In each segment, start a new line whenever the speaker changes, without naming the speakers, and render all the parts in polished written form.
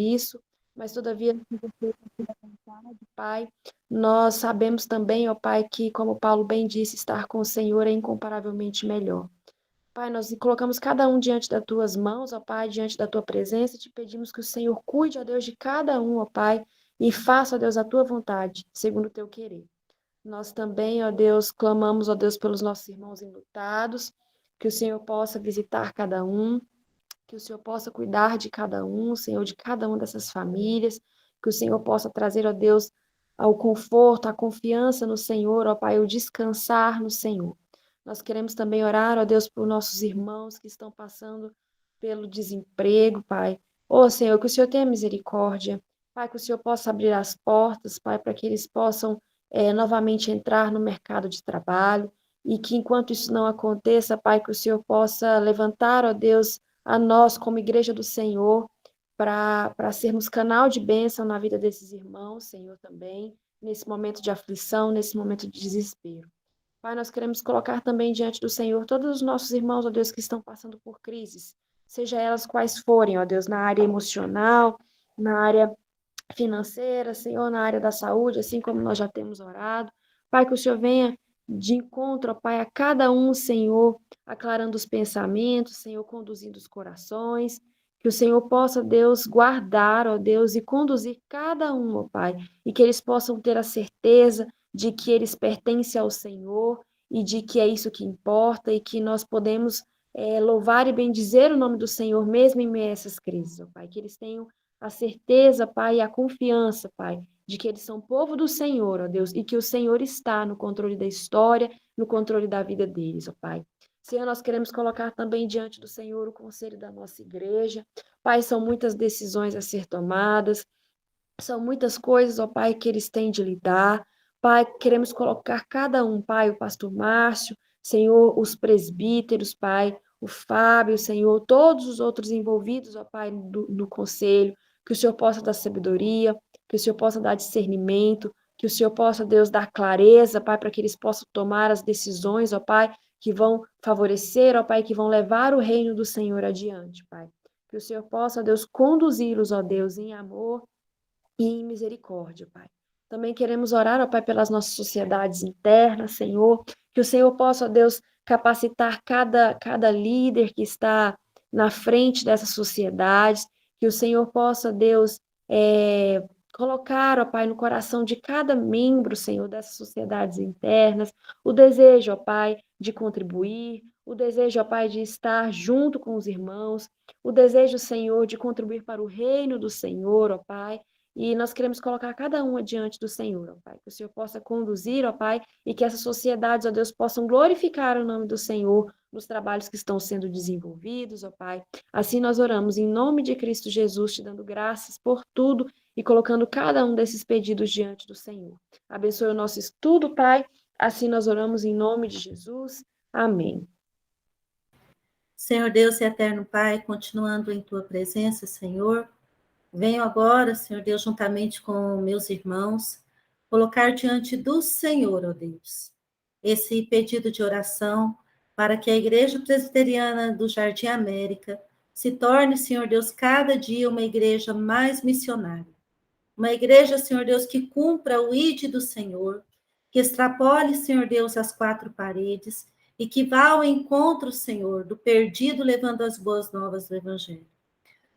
isso, mas todavia, Pai, nós sabemos também, ó Pai, que, como Paulo bem disse, estar com o Senhor é incomparavelmente melhor. Pai, nós colocamos cada um diante das tuas mãos, ó Pai, diante da tua presença, e te pedimos que o Senhor cuide, ó Deus, de cada um, ó Pai, e faça, ó Deus, a tua vontade, segundo o teu querer. Nós também, ó Deus, clamamos, ó Deus, pelos nossos irmãos enlutados, que o Senhor possa visitar cada um, que o Senhor possa cuidar de cada um, Senhor, de cada uma dessas famílias, que o Senhor possa trazer, ó Deus, ao conforto, a confiança no Senhor, ó Pai, o descansar no Senhor. Nós queremos também orar, ó Deus, por nossos irmãos que estão passando pelo desemprego, Pai. Ô Senhor, que o Senhor tenha misericórdia. Pai, que o Senhor possa abrir as portas, Pai, para que eles possam novamente entrar no mercado de trabalho. E que enquanto isso não aconteça, Pai, que o Senhor possa levantar, ó Deus, a nós, como igreja do Senhor, para sermos canal de bênção na vida desses irmãos, Senhor, também, nesse momento de aflição, nesse momento de desespero. Pai, nós queremos colocar também diante do Senhor todos os nossos irmãos, ó Deus, que estão passando por crises, seja elas quais forem, ó Deus, na área emocional, na área financeira, Senhor, na área da saúde, assim como nós já temos orado. Pai, que o Senhor venha de encontro, ó Pai, a cada um, Senhor, aclarando os pensamentos, Senhor, conduzindo os corações, que o Senhor possa, Deus, guardar, ó Deus, e conduzir cada um, ó Pai, e que eles possam ter a certeza de que eles pertencem ao Senhor e de que é isso que importa e que nós podemos louvar e bendizer o nome do Senhor mesmo em meio a essas crises, ó Pai, que eles tenham a certeza, Pai, e a confiança, Pai, de que eles são povo do Senhor, ó Deus, e que o Senhor está no controle da história, no controle da vida deles, ó Pai. Senhor, nós queremos colocar também diante do Senhor o conselho da nossa igreja. Pai, são muitas decisões a ser tomadas, são muitas coisas, ó Pai, que eles têm de lidar. Pai, queremos colocar cada um, Pai, o pastor Márcio, Senhor, os presbíteros, Pai, o Fábio, Senhor, todos os outros envolvidos, ó Pai, do conselho, que o Senhor possa dar sabedoria, que o Senhor possa dar discernimento, que o Senhor possa, Deus, dar clareza, Pai, para que eles possam tomar as decisões, ó Pai, que vão favorecer, ó Pai, que vão levar o reino do Senhor adiante, Pai. Que o Senhor possa, Deus, conduzi-los, ó Deus, em amor e em misericórdia, Pai. Também queremos orar, ó Pai, pelas nossas sociedades internas, Senhor, que o Senhor possa, ó Deus, capacitar cada líder que está na frente dessas sociedades, que o Senhor possa, Deus, colocar, ó Pai, no coração de cada membro, Senhor, dessas sociedades internas, o desejo, ó Pai, de contribuir, o desejo, ó Pai, de estar junto com os irmãos, o desejo, Senhor, de contribuir para o reino do Senhor, ó Pai, e nós queremos colocar cada um diante do Senhor, ó Pai, que o Senhor possa conduzir, ó Pai, e que essas sociedades, ó Deus, possam glorificar o nome do Senhor nos trabalhos que estão sendo desenvolvidos, ó Pai. Assim nós oramos em nome de Cristo Jesus, te dando graças por tudo e colocando cada um desses pedidos diante do Senhor. Abençoe o nosso estudo, Pai. Assim nós oramos em nome de Jesus. Amém.
Senhor Deus e eterno Pai, continuando em tua presença, Senhor, venho agora, Senhor Deus, juntamente com meus irmãos, colocar diante do Senhor, ó Deus, esse pedido de oração para que a Igreja Presbiteriana do Jardim América se torne, Senhor Deus, cada dia uma igreja mais missionária. Uma igreja, Senhor Deus, que cumpra o ID do Senhor, que extrapole, Senhor Deus, as quatro paredes e que vá ao encontro, Senhor, do perdido, levando as boas novas do Evangelho.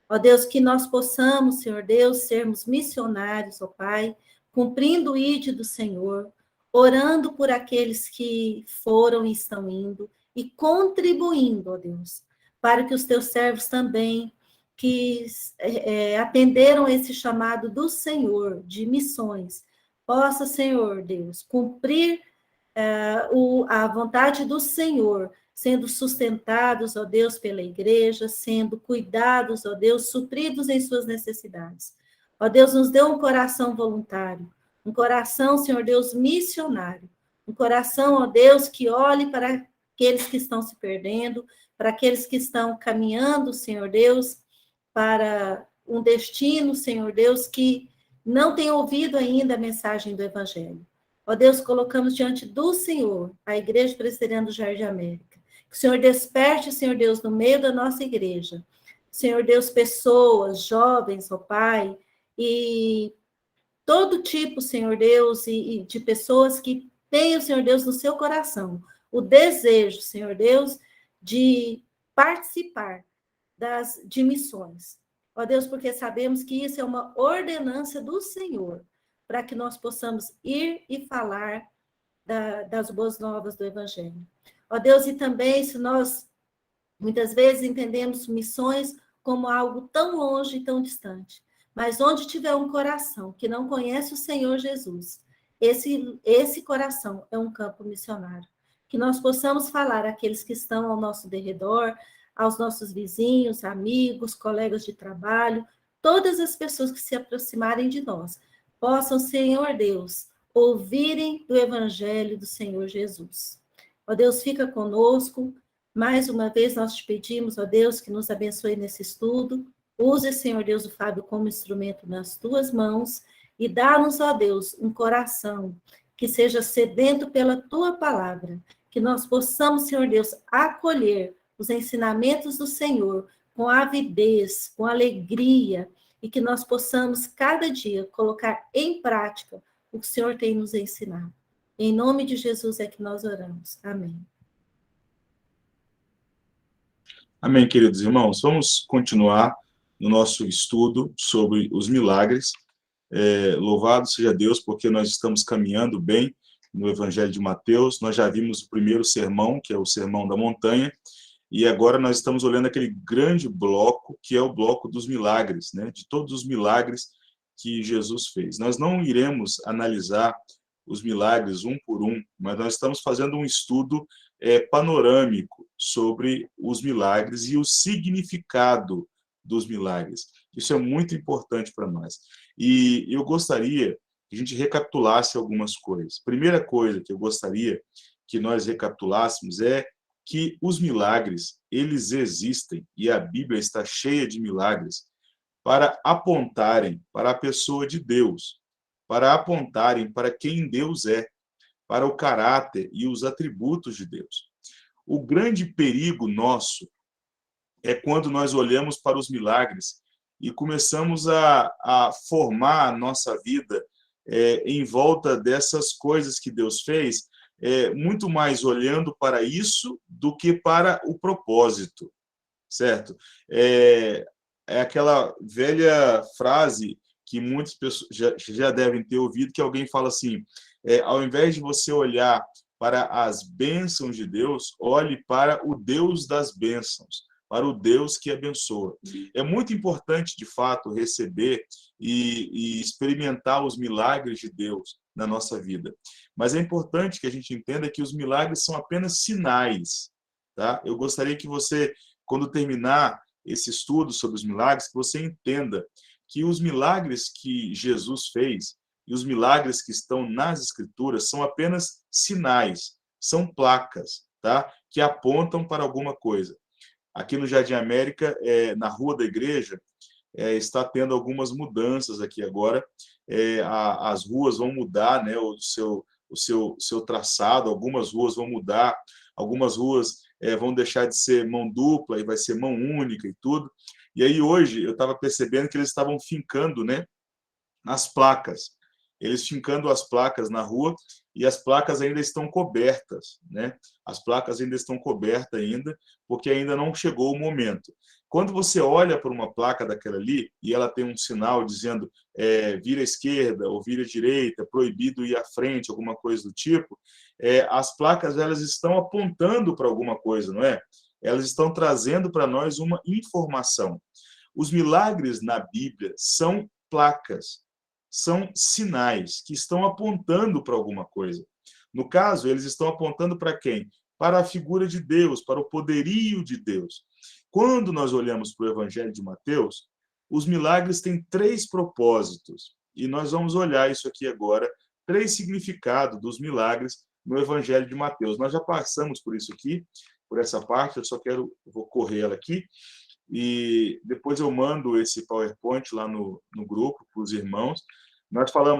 Ó Deus, que nós possamos, Senhor Deus, sermos missionários, ó Pai, cumprindo o ID do Senhor, orando por aqueles que foram e estão indo e contribuindo, ó Deus, para que os teus servos também que atenderam esse chamado do Senhor de missões, possa, Senhor Deus, cumprir a vontade do Senhor, sendo sustentados, ó Deus, pela igreja, sendo cuidados, ó Deus, supridos em suas necessidades. Ó Deus, nos dê um coração voluntário, um coração, Senhor Deus, missionário, um coração, ó Deus, que olhe para aqueles que estão se perdendo, para aqueles que estão caminhando, Senhor Deus, para um destino, Senhor Deus, que não tem ouvido ainda a mensagem do Evangelho. Ó Deus, colocamos diante do Senhor a Igreja Presbiteriana do Jardim América. Que o Senhor desperte, Senhor Deus, no meio da nossa igreja, Senhor Deus, pessoas, jovens, ó Pai, e todo tipo, Senhor Deus, e de pessoas que têm o Senhor Deus no seu coração, o desejo, Senhor Deus, de participar de missões. Ó Deus, porque sabemos que isso é uma ordenança do Senhor, para que nós possamos ir e falar das boas novas do Evangelho. Ó Deus, e também se nós muitas vezes entendemos missões como algo tão longe e tão distante, mas onde tiver um coração que não conhece o Senhor Jesus, esse coração é um campo missionário. Que nós possamos falar àqueles que estão ao nosso derredor, aos nossos vizinhos, amigos, colegas de trabalho, todas as pessoas que se aproximarem de nós, possam, Senhor Deus, ouvirem do Evangelho do Senhor Jesus. Ó Deus, fica conosco. Mais uma vez nós te pedimos, ó Deus, que nos abençoe nesse estudo. Use, Senhor Deus, o Fábio como instrumento nas tuas mãos e dá-nos, ó Deus, um coração que seja sedento pela tua palavra, que nós possamos, Senhor Deus, acolher os ensinamentos do Senhor com avidez, com alegria, e que nós possamos, cada dia, colocar em prática o que o Senhor tem nos ensinado. Em nome de Jesus é que nós oramos. Amém.
Amém, queridos irmãos. Vamos continuar no nosso estudo sobre os milagres. Louvado seja Deus, porque nós estamos caminhando bem no Evangelho de Mateus. Nós já vimos o primeiro sermão, que é o Sermão da Montanha, e agora nós estamos olhando aquele grande bloco, que é o bloco dos milagres, né? De todos os milagres que Jesus fez. Nós não iremos analisar os milagres um por um, mas nós estamos fazendo um estudo panorâmico sobre os milagres e o significado dos milagres. Isso é muito importante para nós. E eu gostaria que a gente recapitulasse algumas coisas. Primeira coisa que eu gostaria que nós recapitulássemos é que os milagres, eles existem, e a Bíblia está cheia de milagres, para apontarem para a pessoa de Deus, para apontarem para quem Deus é, para o caráter e os atributos de Deus. O grande perigo nosso é quando nós olhamos para os milagres e começamos a formar a nossa vida em volta dessas coisas que Deus fez, muito mais olhando para isso do que para o propósito, certo? É aquela velha frase que muitas pessoas já devem ter ouvido, que alguém fala assim, ao invés de você olhar para as bênçãos de Deus, olhe para o Deus das bênçãos, para o Deus que abençoa. É muito importante, de fato, receber e experimentar os milagres de Deus na nossa vida. Mas é importante que a gente entenda que os milagres são apenas sinais, tá? Eu gostaria que você, quando terminar esse estudo sobre os milagres, que você entenda que os milagres que Jesus fez e os milagres que estão nas Escrituras são apenas sinais, são placas, tá? Que apontam para alguma coisa. Aqui no Jardim América, na Rua da Igreja, está tendo algumas mudanças aqui agora. As ruas vão mudar, né, o seu traçado, algumas ruas vão mudar, algumas ruas vão deixar de ser mão dupla e vai ser mão única e tudo. E aí hoje eu estava percebendo que eles estavam fincando, né, as placas. Eles fincando as placas na rua e as placas ainda estão cobertas, né? As placas ainda estão cobertas ainda, porque ainda não chegou o momento. Quando você olha para uma placa daquela ali e ela tem um sinal dizendo vira à esquerda ou vira à direita, proibido ir à frente, alguma coisa do tipo, as placas elas estão apontando para alguma coisa, não é? Elas estão trazendo para nós uma informação. Os milagres na Bíblia são placas, são sinais que estão apontando para alguma coisa. No caso, eles estão apontando para quem? Para a figura de Deus, para o poderio de Deus. Quando nós olhamos para o Evangelho de Mateus, os milagres têm 3 propósitos. E nós vamos olhar isso aqui agora, 3 significados dos milagres no Evangelho de Mateus. Nós já passamos por isso aqui, por essa parte, eu só vou correr ela aqui. E depois eu mando esse PowerPoint lá no grupo para os irmãos.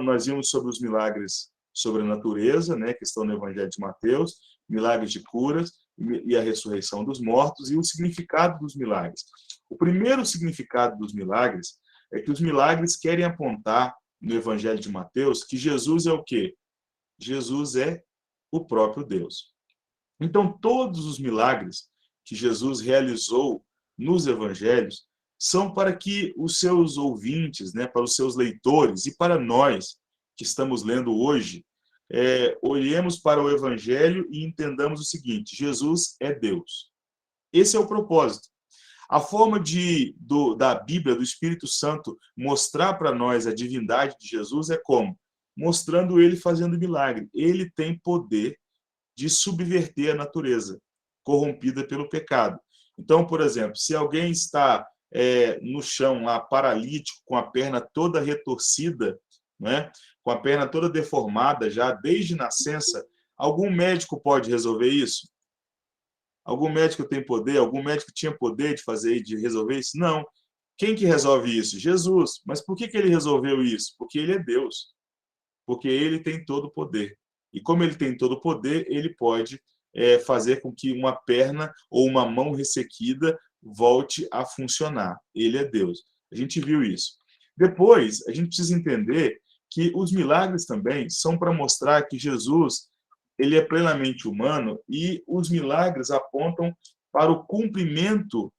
Nós vimos sobre os milagres sobre a natureza, né, que estão no Evangelho de Mateus, milagres de curas, e a ressurreição dos mortos e o significado dos milagres. O primeiro significado dos milagres é que os milagres querem apontar no Evangelho de Mateus que Jesus é o quê? Jesus é o próprio Deus. Então, todos os milagres que Jesus realizou nos evangelhos são para que os seus ouvintes, né, para os seus leitores e para nós que estamos lendo hoje, olhemos para o evangelho e entendamos o seguinte: Jesus é Deus. Esse é o propósito. A forma da Bíblia, do Espírito Santo, mostrar para nós a divindade de Jesus é como? Mostrando ele fazendo milagre. Ele tem poder de subverter a natureza corrompida pelo pecado. Então, por exemplo, se alguém está no chão lá paralítico, com a perna toda retorcida, né, com a perna toda deformada já desde nascença, algum médico pode resolver isso? Algum médico tem poder? Algum médico tinha poder de resolver isso? Não. Quem que resolve isso? Jesus. Mas por que ele resolveu isso? Porque ele é Deus. Porque ele tem todo o poder. E como ele tem todo o poder, ele pode fazer com que uma perna ou uma mão ressequida volte a funcionar. Ele é Deus. A gente viu isso. Depois, a gente precisa entender que os milagres também são para mostrar que Jesus ele é plenamente humano e os milagres apontam para o cumprimento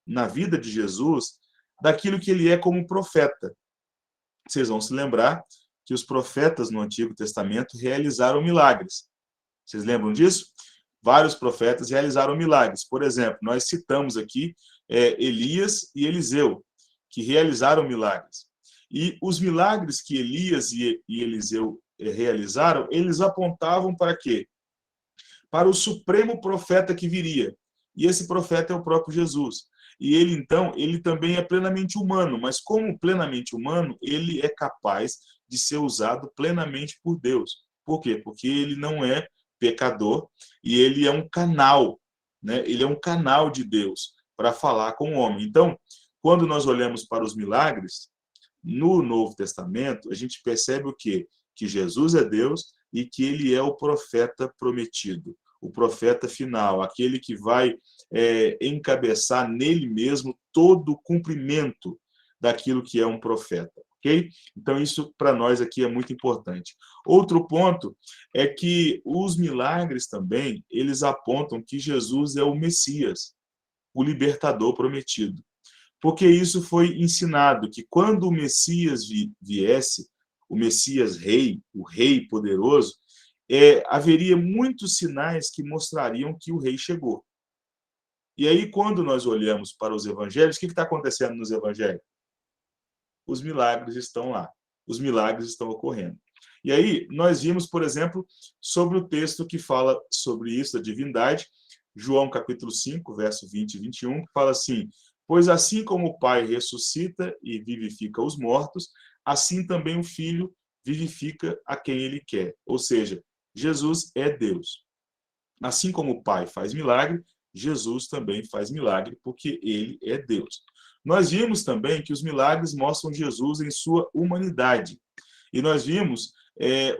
na vida de Jesus daquilo que ele é como profeta. Vocês vão se lembrar que os profetas no Antigo Testamento realizaram milagres. Vocês lembram disso? Vários profetas realizaram milagres. Por exemplo, nós citamos aqui Elias e Eliseu, que realizaram milagres. E os milagres que Elias e Eliseu realizaram, eles apontavam para quê? Para o supremo profeta que viria. E esse profeta é o próprio Jesus. E ele, então, ele também é plenamente humano, mas como plenamente humano, ele é capaz de ser usado plenamente por Deus. Por quê? Porque ele não é pecador e ele é um canal, né? Ele é um canal de Deus para falar com o homem. Então, quando nós olhamos para os milagres, no Novo Testamento, a gente percebe o quê? Que Jesus é Deus e que ele é o profeta prometido, o profeta final, aquele que vai encabeçar nele mesmo todo o cumprimento daquilo que é um profeta, ok? Então, isso para nós aqui é muito importante. Outro ponto é que os milagres também, eles apontam que Jesus é o Messias, o libertador prometido. Porque isso foi ensinado, que quando o Messias viesse, o Messias rei, o rei poderoso, haveria muitos sinais que mostrariam que o rei chegou. E aí, quando nós olhamos para os evangelhos, o que está acontecendo nos evangelhos? Os milagres estão lá. Os milagres estão ocorrendo. E aí, nós vimos, por exemplo, sobre o texto que fala sobre isso, a divindade, João capítulo 5, verso 20 e 21, que fala assim: pois assim como o Pai ressuscita e vivifica os mortos, assim também o Filho vivifica a quem ele quer. Ou seja, Jesus é Deus. Assim como o Pai faz milagre, Jesus também faz milagre, porque ele é Deus. Nós vimos também que os milagres mostram Jesus em sua humanidade. E nós vimos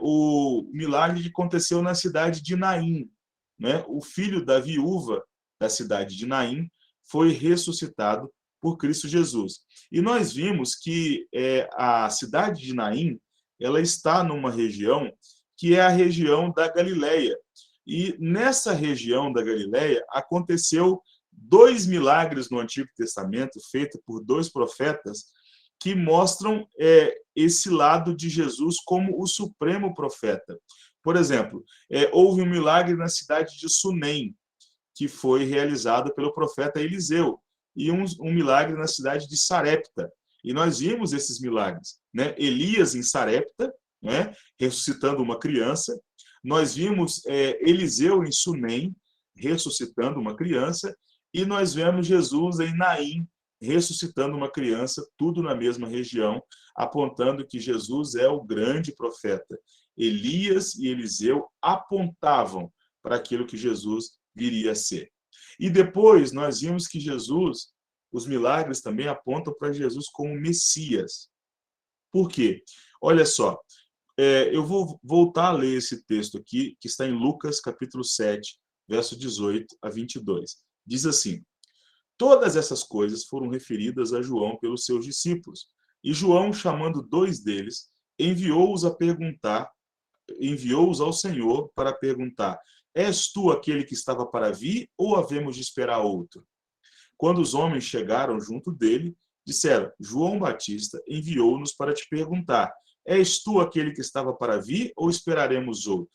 o milagre que aconteceu na cidade de Naim, né? O filho da viúva da cidade de Naim foi ressuscitado por Cristo Jesus. E nós vimos que a cidade de Naim, ela está numa região que é a região da Galileia. E nessa região da Galileia aconteceu 2 milagres no Antigo Testamento, feitos por 2 profetas, que mostram esse lado de Jesus como o supremo profeta. Por exemplo, houve um milagre na cidade de Sunem, que foi realizado pelo profeta Eliseu, e um milagre na cidade de Sarepta. E nós vimos esses milagres, né? Elias em Sarepta, né? Ressuscitando uma criança. Nós vimos Eliseu em Sunem, ressuscitando uma criança. E nós vemos Jesus em Naim, ressuscitando uma criança, tudo na mesma região, apontando que Jesus é o grande profeta. Elias e Eliseu apontavam para aquilo que Jesus viria a ser. E depois nós vimos que Jesus, os milagres também apontam para Jesus como Messias. Por quê? Olha só, eu vou voltar a ler esse texto aqui, que está em Lucas, capítulo 7, verso 18 a 22. Diz assim: todas essas coisas foram referidas a João pelos seus discípulos. E João, chamando 2 deles, enviou-os ao Senhor para perguntar: és tu aquele que estava para vir, ou havemos de esperar outro? Quando os homens chegaram junto dele, disseram: João Batista enviou-nos para te perguntar: és tu aquele que estava para vir, ou esperaremos outro?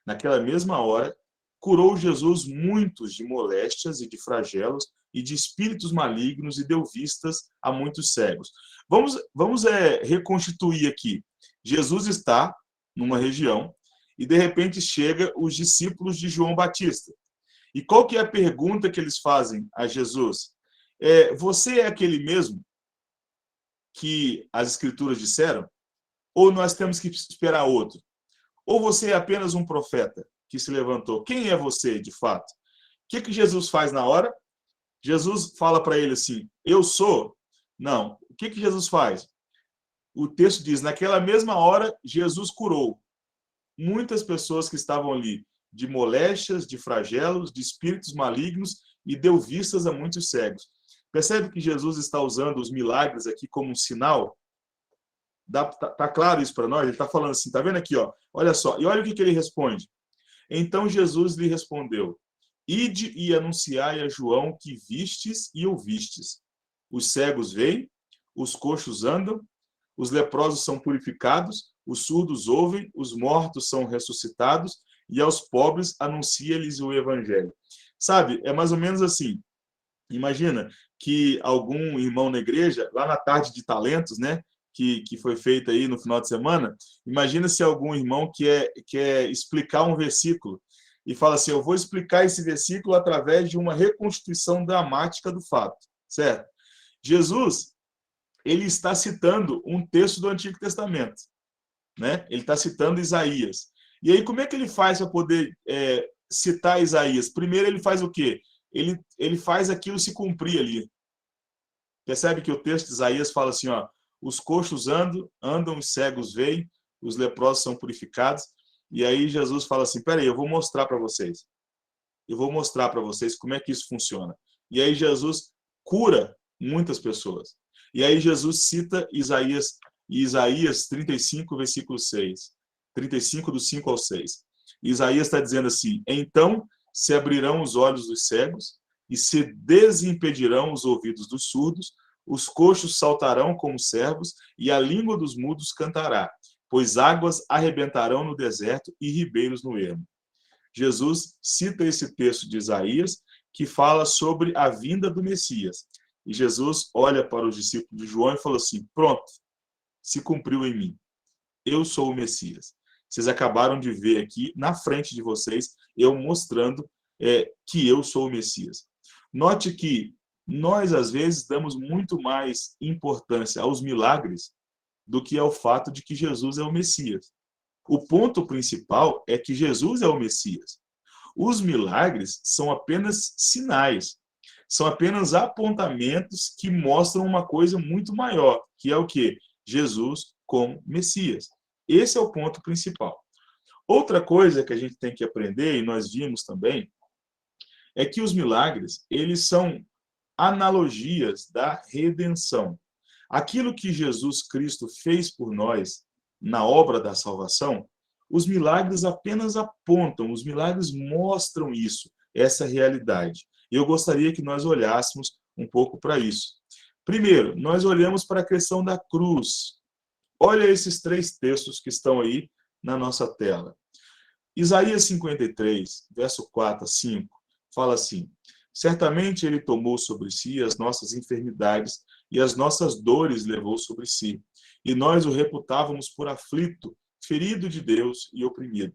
Naquela mesma hora, curou Jesus muitos de moléstias e de flagelos e de espíritos malignos e deu vistas a muitos cegos. Vamos reconstituir aqui. Jesus está numa região e, de repente, chega os discípulos de João Batista. E qual que é a pergunta que eles fazem a Jesus? Você é aquele mesmo que as Escrituras disseram? Ou nós temos que esperar outro? Ou você é apenas um profeta que se levantou? Quem é você, de fato? O que Jesus faz na hora? Jesus fala para ele assim: eu sou? Não. O que Jesus faz? O texto diz: naquela mesma hora, Jesus curou muitas pessoas que estavam ali, de moléstias, de flagelos, de espíritos malignos, e deu vistas a muitos cegos. Percebe que Jesus está usando os milagres aqui como um sinal? Tá claro isso para nós? Ele está falando assim, tá vendo aqui, ó? Olha só, e olha o que ele responde. Então Jesus lhe respondeu: ide e anunciai a João que vistes e ouvistes. Os cegos veem, os coxos andam, os leprosos são purificados, os surdos ouvem, os mortos são ressuscitados, e aos pobres anuncia-lhes o evangelho. Sabe, é mais ou menos assim. Imagina que algum irmão na igreja, lá na tarde de talentos, né, que foi feita aí no final de semana, imagina se algum irmão quer explicar um versículo e fala assim: eu vou explicar esse versículo através de uma reconstituição dramática do fato, certo? Jesus, ele está citando um texto do Antigo Testamento, né? Ele está citando Isaías. E aí, como é que ele faz para poder citar Isaías? Primeiro, ele faz o quê? Ele faz aquilo se cumprir ali. Percebe que o texto de Isaías fala assim, ó: os coxos andam, os cegos veem, os leprosos são purificados. E aí Jesus fala assim: peraí, eu vou mostrar para vocês. Eu vou mostrar para vocês como é que isso funciona. E aí Jesus cura muitas pessoas. E aí Jesus cita Isaías 35, versículo 6. 35, do 5 ao 6. Isaías está dizendo assim: então se abrirão os olhos dos cegos e se desimpedirão os ouvidos dos surdos, os coxos saltarão como servos e a língua dos mudos cantará, pois águas arrebentarão no deserto e ribeiros no ermo. Jesus cita esse texto de Isaías que fala sobre a vinda do Messias. E Jesus olha para os discípulos de João e fala assim: pronto, se cumpriu em mim. Eu sou o Messias. Vocês acabaram de ver aqui, na frente de vocês, eu mostrando que eu sou o Messias. Note que nós, às vezes, damos muito mais importância aos milagres do que ao fato de que Jesus é o Messias. O ponto principal é que Jesus é o Messias. Os milagres são apenas sinais, são apenas apontamentos que mostram uma coisa muito maior, que é o quê? Jesus como Messias. Esse é o ponto principal. Outra coisa que a gente tem que aprender, e nós vimos também, é que os milagres, eles são analogias da redenção. Aquilo que Jesus Cristo fez por nós na obra da salvação, os milagres apenas apontam, os milagres mostram isso, essa realidade. E eu gostaria que nós olhássemos um pouco para isso. Primeiro, nós olhamos para a questão da cruz. Olha esses 3 textos que estão aí na nossa tela. Isaías 53, verso 4 a 5, fala assim: certamente ele tomou sobre si as nossas enfermidades e as nossas dores levou sobre si. E nós o reputávamos por aflito, ferido de Deus e oprimido.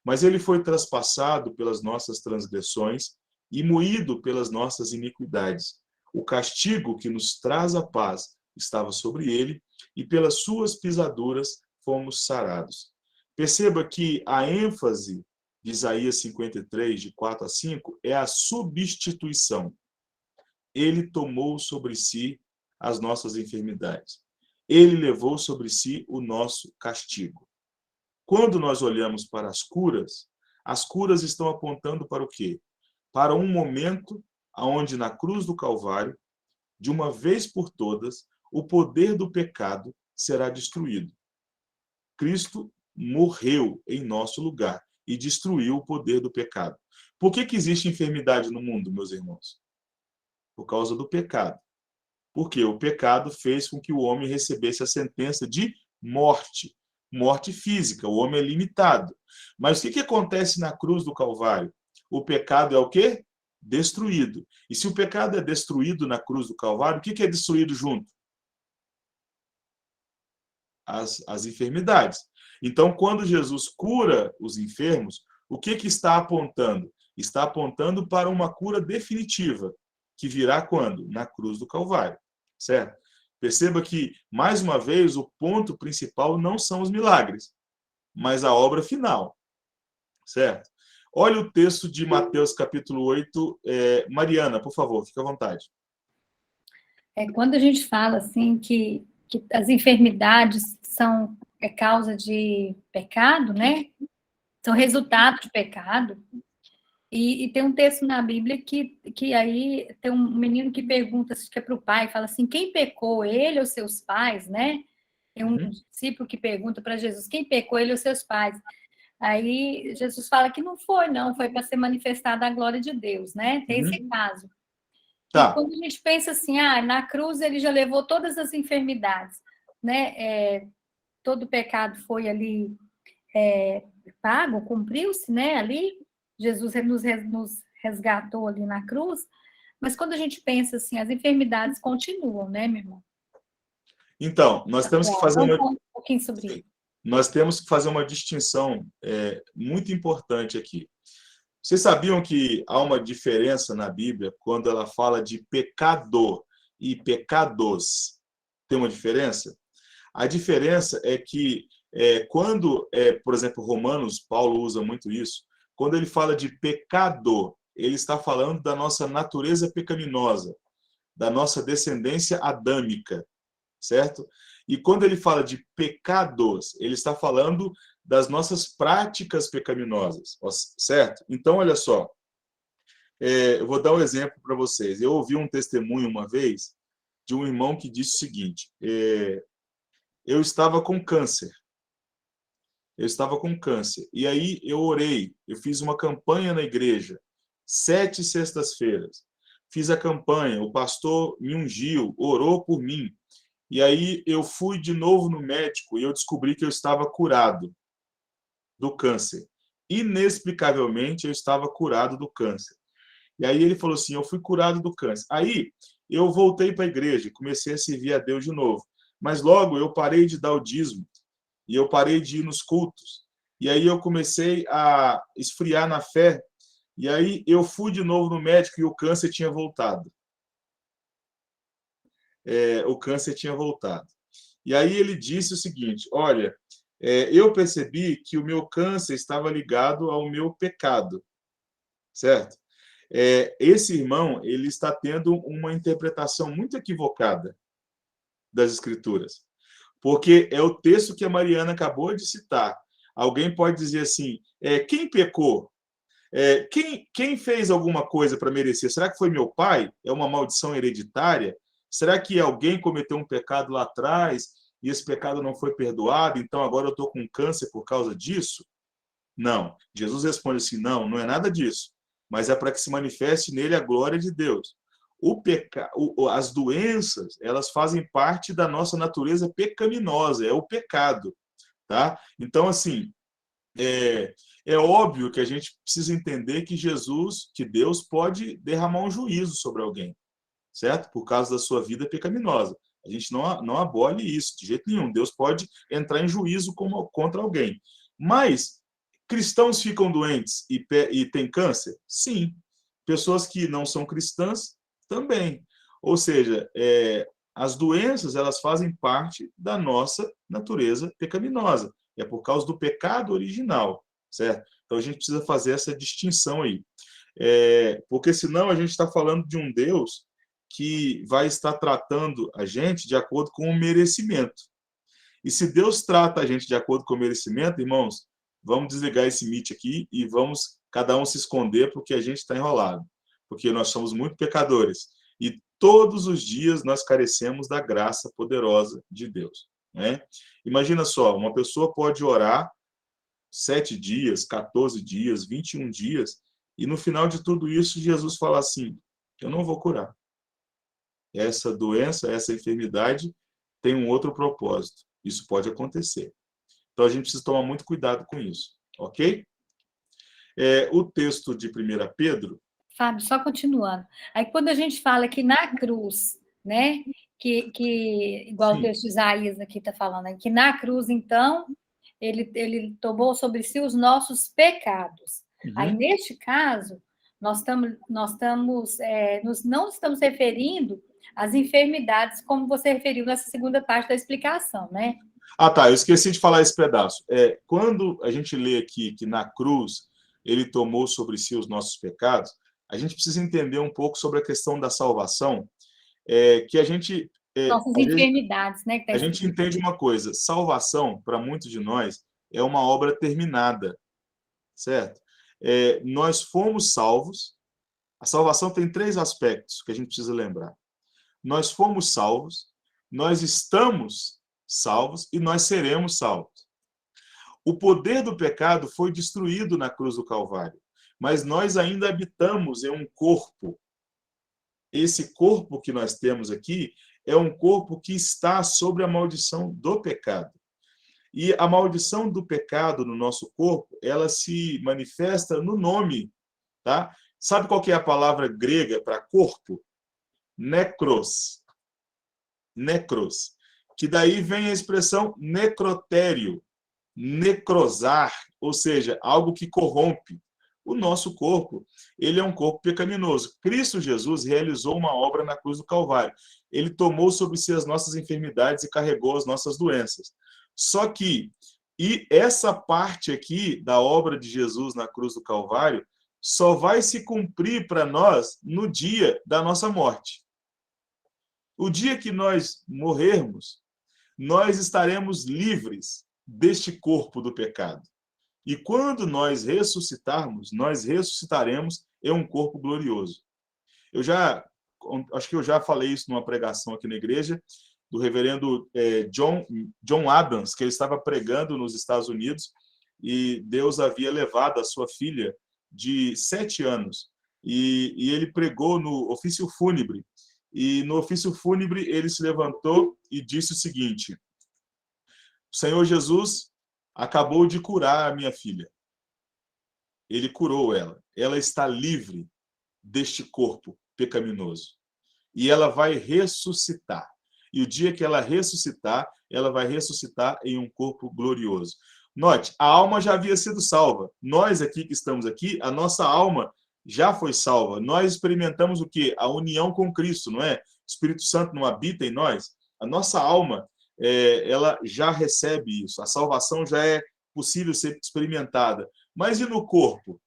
Mas ele foi traspassado pelas nossas transgressões e moído pelas nossas iniquidades. O castigo que nos traz a paz estava sobre ele, e pelas suas pisaduras fomos sarados. Perceba que a ênfase de Isaías 53, de 4 a 5, é a substituição. Ele tomou sobre si as nossas enfermidades. Ele levou sobre si o nosso castigo. Quando nós olhamos para as curas, As curas estão apontando para o quê? Para um momento onde na cruz do Calvário, de uma vez por todas, o poder do pecado será destruído. Cristo morreu em nosso lugar e destruiu o poder do pecado. Por que existe enfermidade no mundo, meus irmãos? Por causa do pecado. Porque o pecado fez com que o homem recebesse a sentença de morte. Morte física, o homem é limitado. Mas o que acontece na cruz do Calvário? O pecado é o quê? Destruído. E se o pecado é destruído na cruz do Calvário, o que é destruído junto? As enfermidades. Então, quando Jesus cura os enfermos, o que está apontando? Está apontando para uma cura definitiva, que virá quando? Na cruz do Calvário, certo? Perceba que, mais uma vez, o ponto principal não são os milagres, mas a obra final, certo? Olha o texto de Mateus, capítulo 8. Mariana, por favor, fique à vontade.
Quando a gente fala assim que as enfermidades são causa de pecado, né? São resultado de pecado. E tem um texto na Bíblia que aí tem um menino que pergunta, acho que é para o pai, fala assim, quem pecou, ele ou seus pais, né? Tem um discípulo que pergunta para Jesus, quem pecou, ele ou seus pais? Aí Jesus fala que não, foi para ser manifestada a glória de Deus, né? Tem esse caso.
Tá.
E quando a gente pensa assim, na cruz ele já levou todas as enfermidades, né? Todo pecado foi ali pago, cumpriu-se, né? Ali, Jesus nos resgatou ali na cruz, mas quando a gente pensa assim, as enfermidades continuam, né, meu irmão?
Então, nós temos que fazer
um pouquinho sobre isso.
Nós temos que fazer uma distinção muito importante aqui. Vocês sabiam que há uma diferença na Bíblia quando ela fala de pecado e pecados? Tem uma diferença? A diferença é que quando, por exemplo, Romanos, Paulo usa muito isso, quando ele fala de pecado, ele está falando da nossa natureza pecaminosa, da nossa descendência adâmica, certo? E quando ele fala de pecados, ele está falando das nossas práticas pecaminosas, certo? Então, olha só, eu vou dar um exemplo para vocês. Eu ouvi um testemunho uma vez de um irmão que disse o seguinte, eu estava com câncer. E aí eu orei, eu fiz uma campanha na igreja, 7 sextas-feiras. Fiz a campanha, o pastor me ungiu, orou por mim. E aí eu fui de novo no médico e eu descobri que eu estava curado do câncer. Inexplicavelmente, eu estava curado do câncer. E aí ele falou assim, eu fui curado do câncer. Aí eu voltei para a igreja, comecei a servir a Deus de novo. Mas logo eu parei de dar o dízimo e eu parei de ir nos cultos. E aí eu comecei a esfriar na fé. E aí eu fui de novo no médico e o câncer tinha voltado. O câncer tinha voltado. E aí ele disse o seguinte, olha, eu percebi que o meu câncer estava ligado ao meu pecado, certo? Esse irmão, ele está tendo uma interpretação muito equivocada das Escrituras, porque é o texto que a Mariana acabou de citar. Alguém pode dizer assim, quem pecou? Quem fez alguma coisa para merecer? Será que foi meu pai? É uma maldição hereditária? Será que alguém cometeu um pecado lá atrás e esse pecado não foi perdoado, então agora eu estou com câncer por causa disso? Não. Jesus responde assim, não é nada disso, mas é para que se manifeste nele a glória de Deus. As doenças, elas fazem parte da nossa natureza pecaminosa, é o pecado, tá? Então, assim, é óbvio que a gente precisa entender que Deus pode derramar um juízo sobre alguém, certo? Por causa da sua vida pecaminosa. A gente não abole isso, de jeito nenhum. Deus pode entrar em juízo contra alguém. Mas cristãos ficam doentes e têm câncer? Sim. Pessoas que não são cristãs também. Ou seja, as doenças, elas fazem parte da nossa natureza pecaminosa. É por causa do pecado original, certo? Então a gente precisa fazer essa distinção aí. Porque senão a gente está falando de um Deus que vai estar tratando a gente de acordo com o merecimento. E se Deus trata a gente de acordo com o merecimento, irmãos, vamos desligar esse Meet aqui e vamos cada um se esconder porque a gente está enrolado, porque nós somos muito pecadores e todos os dias nós carecemos da graça poderosa de Deus, né? Imagina só, uma pessoa pode orar 7 dias, 14 dias, 21 dias, e no final de tudo isso, Jesus fala assim: eu não vou curar. Essa doença, essa enfermidade tem um outro propósito. Isso pode acontecer. Então, a gente precisa tomar muito cuidado com isso, ok? O texto de 1 Pedro...
Fábio, só continuando. Aí, quando a gente fala que na cruz, né, igual
Sim.
o texto de Isaías aqui está falando, que na cruz, então, ele tomou sobre si os nossos pecados.
Uhum.
Aí, neste caso, nós não estamos referindo às enfermidades, como você referiu nessa segunda parte da explicação, né?
Ah, tá, eu esqueci de falar esse pedaço. Quando a gente lê aqui que na cruz ele tomou sobre si os nossos pecados, a gente precisa entender um pouco sobre a questão da salvação, que a gente...
Nossas enfermidades, né?
A gente entende uma coisa: salvação, para muitos de nós, é uma obra terminada, certo? Nós fomos salvos. A salvação tem 3 aspectos que a gente precisa lembrar. Nós fomos salvos, nós estamos salvos e nós seremos salvos. O poder do pecado foi destruído na cruz do Calvário, mas nós ainda habitamos em um corpo. Esse corpo que nós temos aqui é um corpo que está sobre a maldição do pecado. E a maldição do pecado no nosso corpo, ela se manifesta no nome, tá? Sabe qual que é a palavra grega para corpo? Necros. Necros. Que daí vem a expressão necrotério, necrosar, ou seja, algo que corrompe. O nosso corpo, ele é um corpo pecaminoso. Cristo Jesus realizou uma obra na cruz do Calvário. Ele tomou sobre si as nossas enfermidades e carregou as nossas doenças. Só que, essa parte aqui da obra de Jesus na cruz do Calvário só vai se cumprir para nós no dia da nossa morte. O dia que nós morrermos, nós estaremos livres deste corpo do pecado. E quando nós ressuscitarmos, nós ressuscitaremos em um corpo glorioso. Acho que eu já falei isso numa pregação aqui na igreja, do reverendo John Adams, que ele estava pregando nos Estados Unidos, e Deus havia levado a sua filha de 7 anos, e ele pregou no ofício fúnebre. E no ofício fúnebre ele se levantou e disse o seguinte: o Senhor Jesus acabou de curar a minha filha. Ele curou ela. Ela está livre deste corpo pecaminoso. E ela vai ressuscitar. E o dia que ela ressuscitar, ela vai ressuscitar em um corpo glorioso. Note, a alma já havia sido salva. Nós aqui que estamos aqui, a nossa alma já foi salva. Nós experimentamos o quê? A união com Cristo, não é? O Espírito Santo não habita em nós. A nossa alma, ela já recebe isso. A salvação já é possível ser experimentada. Mas e no corpo?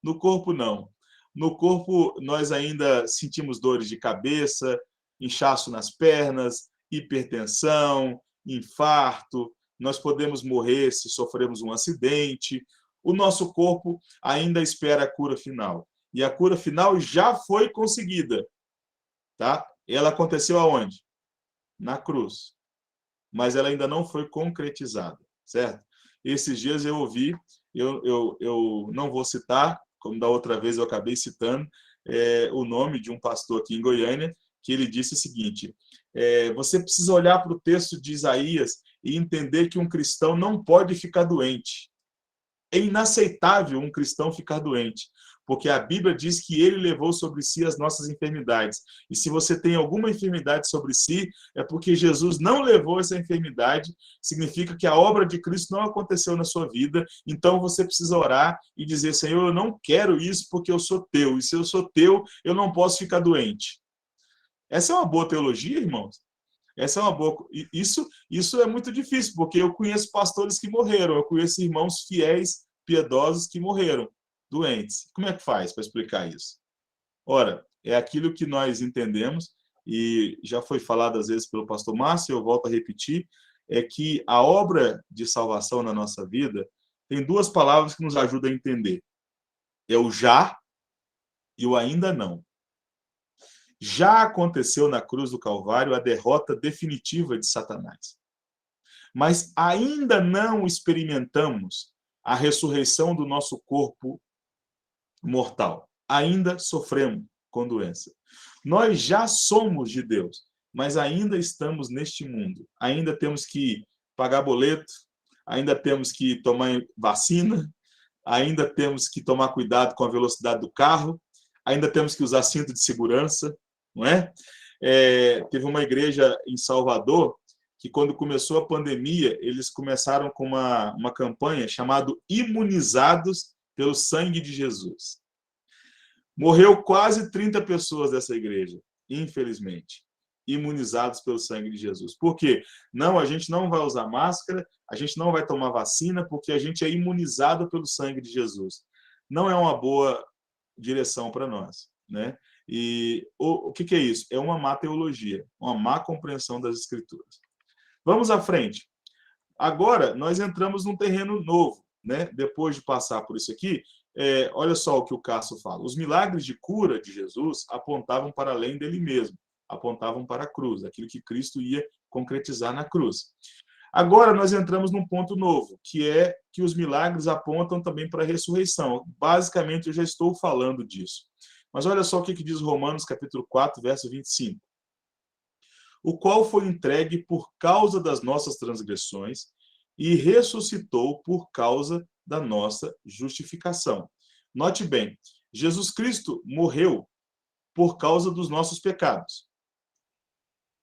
No corpo, não. No corpo, nós ainda sentimos dores de cabeça, inchaço nas pernas, hipertensão, infarto. Nós podemos morrer se sofrermos um acidente. O nosso corpo ainda espera a cura final. E a cura final já foi conseguida. Tá? Ela aconteceu aonde? Na cruz. Mas ela ainda não foi concretizada, certo? Esses dias eu ouvi, eu não vou citar, como da outra vez eu acabei citando, o nome de um pastor aqui em Goiânia, que ele disse o seguinte: você precisa olhar para o texto de Isaías e entender que um cristão não pode ficar doente. É inaceitável um cristão ficar doente, porque a Bíblia diz que ele levou sobre si as nossas enfermidades. E se você tem alguma enfermidade sobre si, é porque Jesus não levou essa enfermidade, significa que a obra de Cristo não aconteceu na sua vida, então você precisa orar e dizer: Senhor, eu não quero isso porque eu sou teu, e se eu sou teu, eu não posso ficar doente. Essa é uma boa teologia, irmãos? Essa é uma boa... Isso é muito difícil, porque eu conheço pastores que morreram, eu conheço irmãos fiéis, piedosos que morreram doentes. Como é que faz para explicar isso? Ora, é aquilo que nós entendemos, e já foi falado às vezes pelo pastor Márcio, eu volto a repetir, é que a obra de salvação na nossa vida tem duas palavras que nos ajudam a entender. É o já e o ainda não. Já aconteceu na cruz do Calvário a derrota definitiva de Satanás. Mas ainda não experimentamos a ressurreição do nosso corpo mortal. Ainda sofremos com doença. Nós já somos de Deus, mas ainda estamos neste mundo. Ainda temos que pagar boleto, ainda temos que tomar vacina, ainda temos que tomar cuidado com a velocidade do carro, ainda temos que usar cinto de segurança, não é? Teve uma igreja em Salvador que, quando começou a pandemia, eles começaram com uma campanha chamada Imunizados pelo Sangue de Jesus. Morreu quase 30 pessoas dessa igreja, infelizmente, imunizados pelo sangue de Jesus. Por quê? Não, a gente não vai usar máscara, a gente não vai tomar vacina, porque a gente é imunizado pelo sangue de Jesus. Não é uma boa direção para nós, né? E o que é isso? É uma má teologia, uma má compreensão das Escrituras. Vamos à frente. Agora, nós entramos num terreno novo, né? Depois de passar por isso aqui, olha só o que o Cássio fala. Os milagres de cura de Jesus apontavam para além dele mesmo, apontavam para a cruz, aquilo que Cristo ia concretizar na cruz. Agora nós entramos num ponto novo, que é que os milagres apontam também para a ressurreição. Basicamente, eu já estou falando disso. Mas olha só o que diz Romanos, capítulo 4, verso 25. O qual foi entregue por causa das nossas transgressões e ressuscitou por causa da nossa justificação. Note bem, Jesus Cristo morreu por causa dos nossos pecados.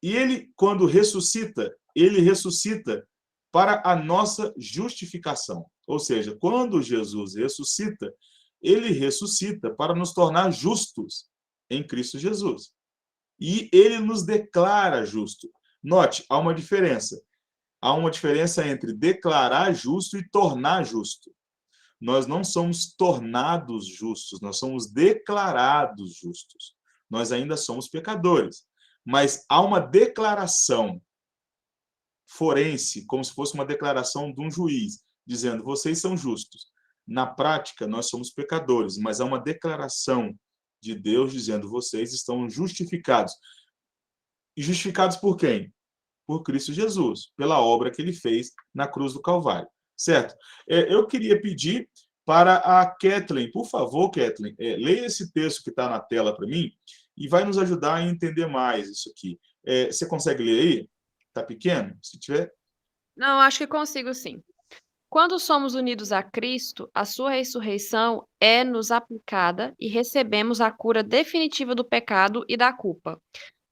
E ele, quando ressuscita, ele ressuscita para a nossa justificação. Ou seja, quando Jesus ressuscita, ele ressuscita para nos tornar justos em Cristo Jesus. E ele nos declara justo. Note, há uma diferença. Há uma diferença entre declarar justo e tornar justo. Nós não somos tornados justos, nós somos declarados justos. Nós ainda somos pecadores. Mas há uma declaração forense, como se fosse uma declaração de um juiz, dizendo, vocês são justos. Na prática, nós somos pecadores, mas há uma declaração de Deus dizendo, vocês estão justificados. E justificados por quem? Por Cristo Jesus, pela obra que ele fez na cruz do Calvário. Certo? Eu queria pedir para a Kathleen, por favor, Kathleen, leia esse texto que está na tela para mim e vai nos ajudar a entender mais isso aqui. Você consegue ler aí? Está pequeno? Se tiver.
Não, acho que consigo sim. Quando somos unidos a Cristo, a sua ressurreição é-nos aplicada e recebemos a cura definitiva do pecado e da culpa.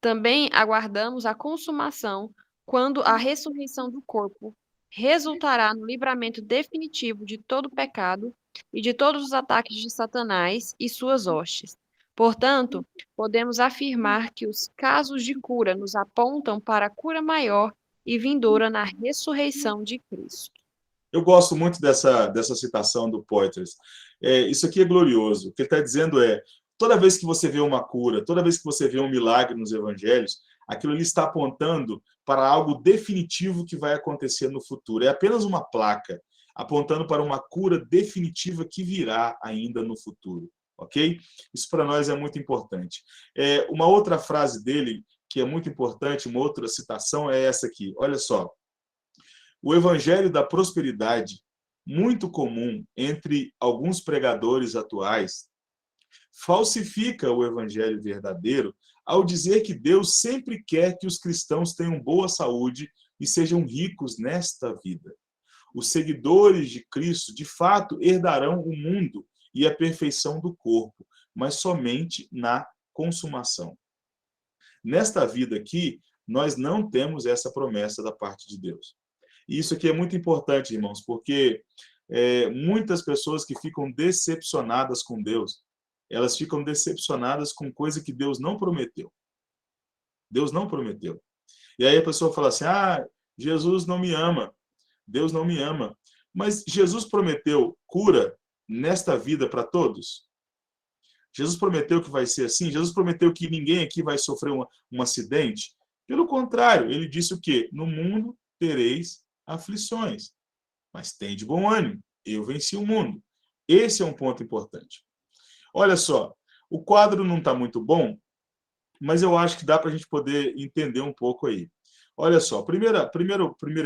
Também aguardamos a consumação, quando a ressurreição do corpo resultará no livramento definitivo de todo pecado e de todos os ataques de Satanás e suas hostes. Portanto, podemos afirmar que os casos de cura nos apontam para a cura maior e vindoura na ressurreição de Cristo.
Eu gosto muito dessa citação do Poitras. Isso aqui é glorioso. O que ele está dizendo é, toda vez que você vê uma cura, toda vez que você vê um milagre nos evangelhos, aquilo ali está apontando para algo definitivo que vai acontecer no futuro. É apenas uma placa apontando para uma cura definitiva que virá ainda no futuro. Ok? Isso para nós é muito importante. Uma outra frase dele, que é muito importante, uma outra citação, é essa aqui. Olha só. O evangelho da prosperidade, muito comum entre alguns pregadores atuais, falsifica o evangelho verdadeiro ao dizer que Deus sempre quer que os cristãos tenham boa saúde e sejam ricos nesta vida. Os seguidores de Cristo, de fato, herdarão o mundo e a perfeição do corpo, mas somente na consumação. Nesta vida aqui, nós não temos essa promessa da parte de Deus. E isso aqui é muito importante, irmãos, porque muitas pessoas que ficam decepcionadas com Deus, elas ficam decepcionadas com coisa que Deus não prometeu. Deus não prometeu. E aí a pessoa fala assim, Jesus não me ama, Deus não me ama. Mas Jesus prometeu cura nesta vida para todos? Jesus prometeu que vai ser assim? Jesus prometeu que ninguém aqui vai sofrer um acidente? Pelo contrário, ele disse o quê? No mundo tereis aflições, mas tem de bom ânimo, eu venci o mundo. Esse é um ponto importante. Olha só, o quadro não está muito bom, mas eu acho que dá para a gente poder entender um pouco aí. Olha só, primeiro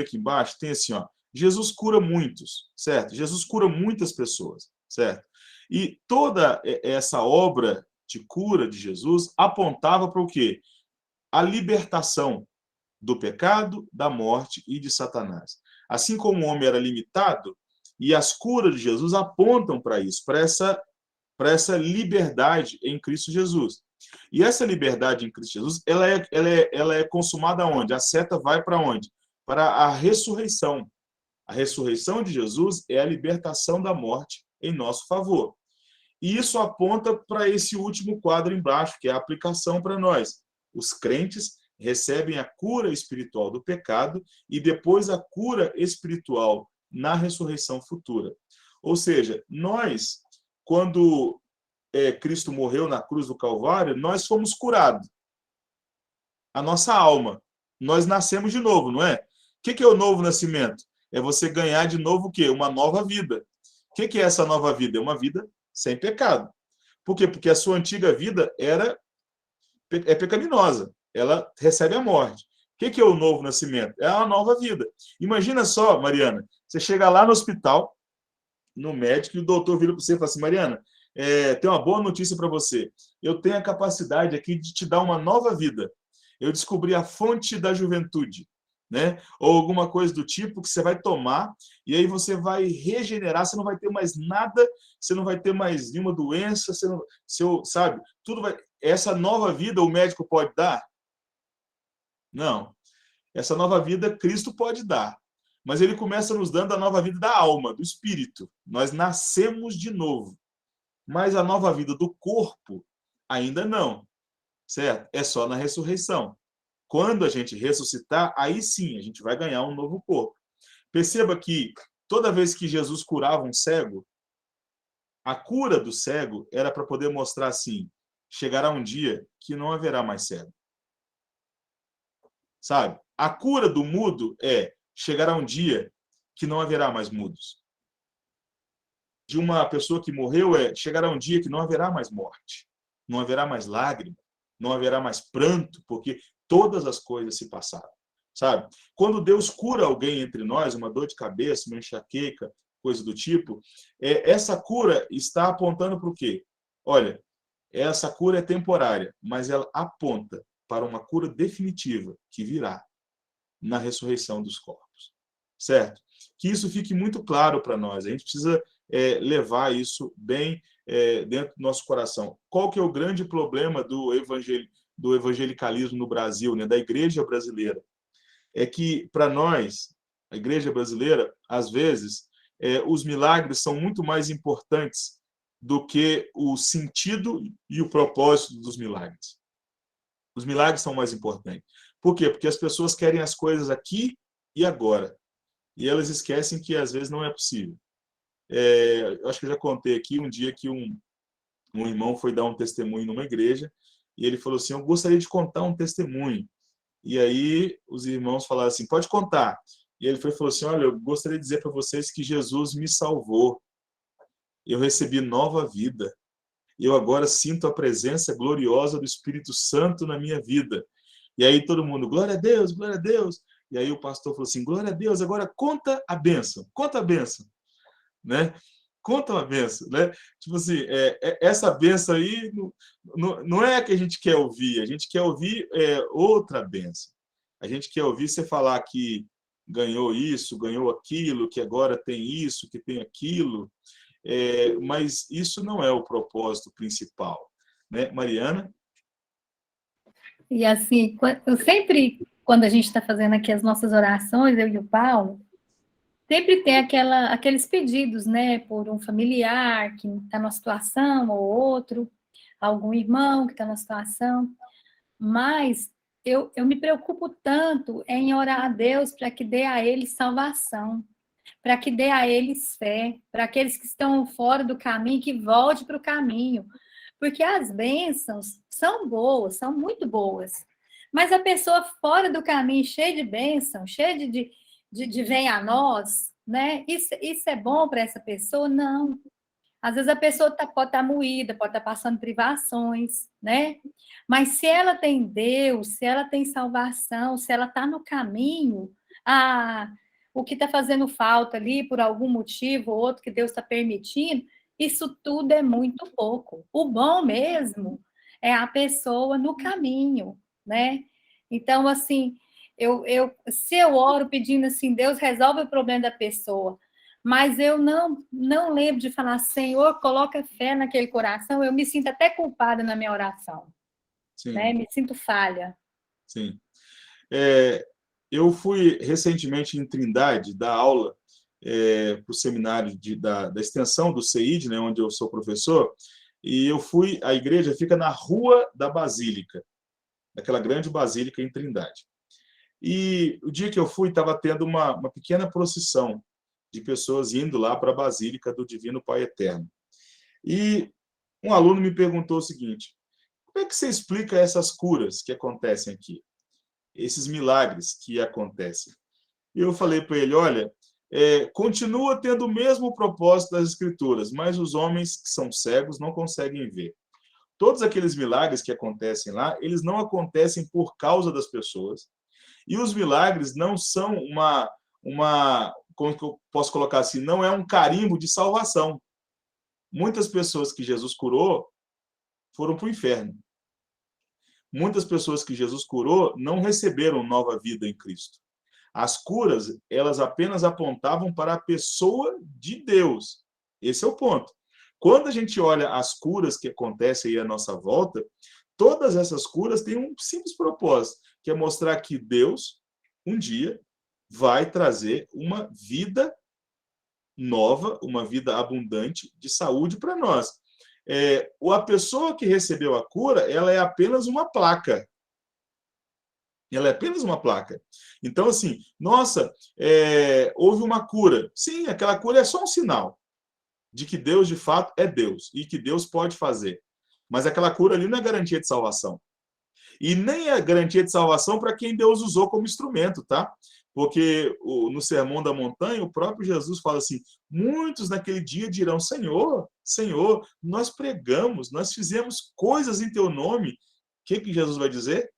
aqui embaixo tem assim, ó, Jesus cura muitos, certo? Jesus cura muitas pessoas, certo? E toda essa obra de cura de Jesus apontava para o quê? A libertação do pecado, da morte e de Satanás. Assim como o homem era limitado, e as curas de Jesus apontam para isso, para essa liberdade em Cristo Jesus. E essa liberdade em Cristo Jesus, ela é consumada onde? A seta vai para onde? Para a ressurreição. A ressurreição de Jesus é a libertação da morte em nosso favor. E isso aponta para esse último quadro embaixo, que é a aplicação para nós. Os crentes recebem a cura espiritual do pecado e depois a cura espiritual na ressurreição futura. Ou seja, nós, quando Cristo morreu na cruz do Calvário, nós fomos curados. A nossa alma. Nós nascemos de novo, não é? O que é o novo nascimento? É você ganhar de novo o quê? Uma nova vida. O que é essa nova vida? É uma vida sem pecado. Por quê? Porque a sua antiga vida é pecaminosa. Ela recebe a morte. O que é o novo nascimento? É a nova vida. Imagina só, Mariana, você chega lá no hospital, no médico, e o doutor vira para você e fala assim, Mariana, tem uma boa notícia para você. Eu tenho a capacidade aqui de te dar uma nova vida. Eu descobri a fonte da juventude, né? Ou alguma coisa do tipo que você vai tomar e aí você vai regenerar, você não vai ter mais nada, você não vai ter mais nenhuma doença, sabe? Tudo vai. Essa nova vida o médico pode dar? Não. Essa nova vida Cristo pode dar. Mas ele começa nos dando a nova vida da alma, do espírito. Nós nascemos de novo. Mas a nova vida do corpo, ainda não. Certo? É só na ressurreição. Quando a gente ressuscitar, aí sim, a gente vai ganhar um novo corpo. Perceba que toda vez que Jesus curava um cego, a cura do cego era para poder mostrar assim, chegará um dia que não haverá mais cego. Sabe? A cura do mudo chegará um dia que não haverá mais mudos. De uma pessoa que morreu chegará um dia que não haverá mais morte, não haverá mais lágrima, não haverá mais pranto, porque todas as coisas se passaram, sabe? Quando Deus cura alguém entre nós, uma dor de cabeça, uma enxaqueca, coisa do tipo, essa cura está apontando para o quê? Olha, essa cura é temporária, mas ela aponta para uma cura definitiva que virá na ressurreição dos corpos, certo? Que isso fique muito claro para nós. A gente precisa levar isso bem dentro do nosso coração. Qual que é o grande problema do evangelicalismo no Brasil, né, da igreja brasileira? É que, para nós, a igreja brasileira, às vezes, os milagres são muito mais importantes do que o sentido e o propósito dos milagres. Os milagres são mais importantes. Por quê? Porque as pessoas querem as coisas aqui e agora. E elas esquecem que, às vezes, não é possível. Eu acho que eu já contei aqui um dia que um irmão foi dar um testemunho numa igreja e ele falou assim, eu gostaria de contar um testemunho. E aí os irmãos falaram assim, pode contar. E ele falou assim, olha, eu gostaria de dizer para vocês que Jesus me salvou. Eu recebi nova vida. Eu agora sinto a presença gloriosa do Espírito Santo na minha vida. E aí todo mundo, glória a Deus, glória a Deus. E aí o pastor falou assim, glória a Deus, agora conta a bênção, né? Conta uma bênção, né? Tipo assim, essa bênção aí não é a que a gente quer ouvir, a gente quer ouvir outra bênção. A gente quer ouvir você falar que ganhou isso, ganhou aquilo, que agora tem isso, que tem aquilo, mas isso não é o propósito principal, né? Mariana?
E assim, eu sempre, quando a gente está fazendo aqui as nossas orações, eu e o Paulo, sempre tem aqueles pedidos, né, por um familiar que está numa situação, ou outro, algum irmão que está numa situação, mas eu me preocupo tanto em orar a Deus para que dê a eles salvação, para que dê a eles fé, para aqueles que estão fora do caminho, que volte para o caminho, porque as bênçãos são boas, são muito boas, mas a pessoa fora do caminho, cheia de bênção, cheia de vem a nós, né? Isso é bom para essa pessoa? Não. Às vezes a pessoa pode estar moída, pode estar passando privações, né? Mas se ela tem Deus, se ela tem salvação, se ela está no caminho, o que está fazendo falta ali, por algum motivo ou outro que Deus está permitindo, isso tudo é muito pouco. O bom mesmo é a pessoa no caminho, né? Então, assim, se eu oro pedindo assim, Deus resolve o problema da pessoa, mas eu não lembro de falar, Senhor, coloca fé naquele coração, eu me sinto até culpada na minha oração, né? Me sinto falha.
Sim. Eu fui recentemente em Trindade dar aula para o seminário da extensão do CEID, né, onde eu sou professor, e a igreja fica na Rua da Basílica, daquela grande basílica em Trindade. E o dia que eu fui, estava tendo uma pequena procissão de pessoas indo lá para a Basílica do Divino Pai Eterno. E um aluno me perguntou o seguinte: como é que você explica essas curas que acontecem aqui? Esses milagres que acontecem? E eu falei para ele: olha, continua tendo o mesmo propósito das Escrituras, mas os homens que são cegos não conseguem ver. Todos aqueles milagres que acontecem lá, eles não acontecem por causa das pessoas. E os milagres não são como que eu posso colocar assim, não é um carimbo de salvação. Muitas pessoas que Jesus curou foram para o inferno. Muitas pessoas que Jesus curou não receberam nova vida em Cristo. As curas, elas apenas apontavam para a pessoa de Deus. Esse é o ponto. Quando a gente olha as curas que acontecem aí à nossa volta, todas essas curas têm um simples propósito, que é mostrar que Deus, um dia, vai trazer uma vida nova, uma vida abundante de saúde para nós. A pessoa que recebeu a cura, ela é apenas uma placa. Ela é apenas uma placa. Então, assim, nossa, houve uma cura. Sim, aquela cura é só um sinal de que Deus, de fato, é Deus e que Deus pode fazer. Mas aquela cura ali não é garantia de salvação. E nem é garantia de salvação para quem Deus usou como instrumento, tá? Porque no Sermão da Montanha, o próprio Jesus fala assim: muitos naquele dia dirão, Senhor, Senhor, nós pregamos, nós fizemos coisas em teu nome. O que Jesus vai dizer?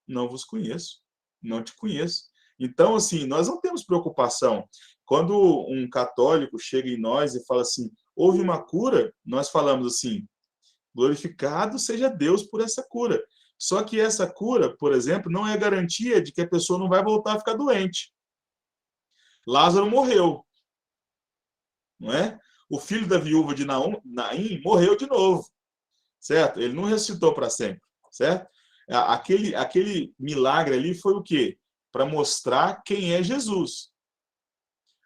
Não vos conheço, não te conheço. Então, assim, nós não temos preocupação. Quando um católico chega em nós e fala assim, houve uma cura, nós falamos assim, glorificado seja Deus por essa cura. Só que essa cura, por exemplo, não é garantia de que a pessoa não vai voltar a ficar doente. Lázaro morreu, não é? O filho da viúva de Naim morreu de novo, certo? Ele não ressuscitou para sempre, certo? Aquele milagre ali foi o quê? Para mostrar quem é Jesus.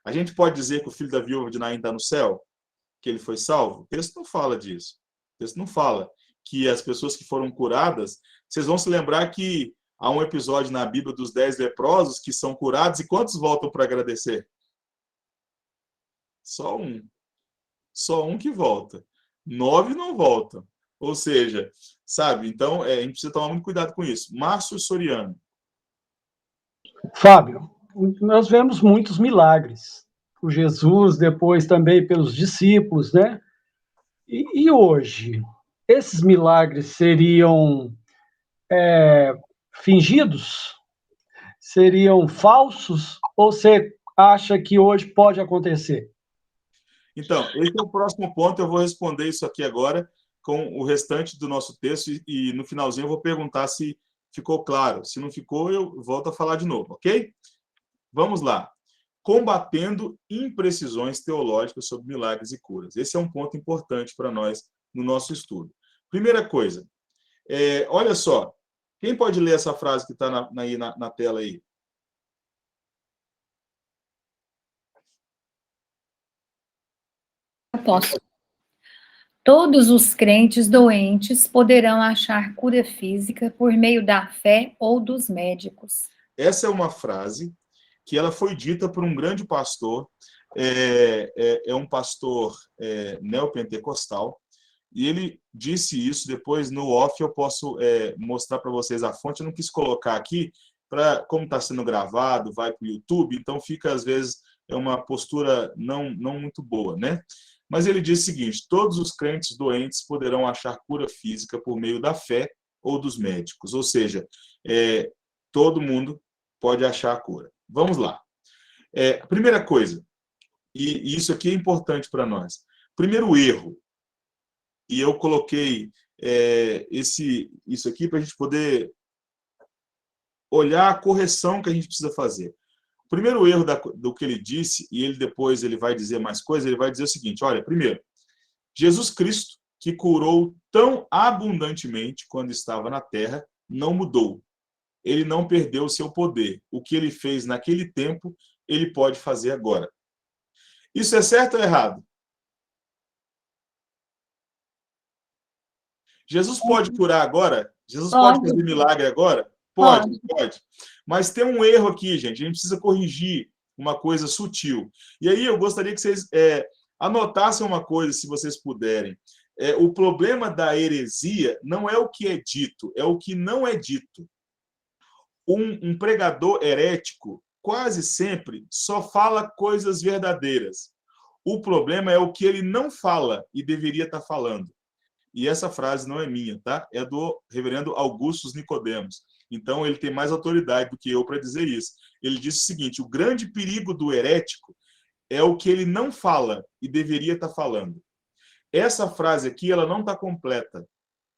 A gente pode dizer que o filho da viúva de Naim está no céu? Que ele foi salvo? O texto não fala disso. O texto não fala que as pessoas que foram curadas... Vocês vão se lembrar que há um episódio na Bíblia dos 10 leprosos que são curados, e quantos voltam para agradecer? Só um. Só um que volta. 9 não voltam. Ou seja, sabe? Então, a gente precisa tomar muito cuidado com isso. Márcio Soriano.
Fábio, nós vemos muitos milagres. Por Jesus, depois também pelos discípulos, né? E hoje, esses milagres seriam fingidos? Seriam falsos? Ou você acha que hoje pode acontecer?
Então, esse é o próximo ponto. Eu vou responder isso aqui agora com o restante do nosso texto e no finalzinho eu vou perguntar se ficou claro. Se não ficou, eu volto a falar de novo, ok? Vamos lá. Combatendo imprecisões teológicas sobre milagres e curas. Esse é um ponto importante para nós no nosso estudo. Primeira coisa, olha só. Quem pode ler essa frase que está na tela aí?
Eu posso. Todos os crentes doentes poderão achar cura física por meio da fé ou dos médicos.
Essa é uma frase que ela foi dita por um grande pastor, é um pastor neopentecostal, e ele disse isso. Depois, no off, eu posso mostrar para vocês a fonte. Eu não quis colocar aqui, como está sendo gravado, vai para o YouTube, então fica, às vezes, uma postura não muito boa, né? Mas ele diz o seguinte: todos os crentes doentes poderão achar cura física por meio da fé ou dos médicos, ou seja, todo mundo pode achar a cura. Vamos lá. Primeira coisa, e isso aqui é importante para nós. Primeiro erro, e eu coloquei isso aqui para a gente poder olhar a correção que a gente precisa fazer. O primeiro erro do que ele disse, e ele depois ele vai dizer mais coisas, ele vai dizer o seguinte: olha, primeiro, Jesus Cristo, que curou tão abundantemente quando estava na terra, não mudou. Ele não perdeu o seu poder. O que ele fez naquele tempo, ele pode fazer agora. Isso é certo ou errado? Jesus pode curar agora? Jesus pode fazer milagre agora? Pode. Mas tem um erro aqui, gente. A gente precisa corrigir uma coisa sutil. E aí eu gostaria que vocês anotassem uma coisa, se vocês puderem. O problema da heresia não é o que é dito, é o que não é dito. Um pregador herético quase sempre só fala coisas verdadeiras. O problema é o que ele não fala e deveria estar falando. E essa frase não é minha, tá? É do reverendo Augustus Nicodemos. Então, ele tem mais autoridade do que eu para dizer isso. Ele disse o seguinte: o grande perigo do herético é o que ele não fala e deveria estar falando. Essa frase aqui, ela não está completa.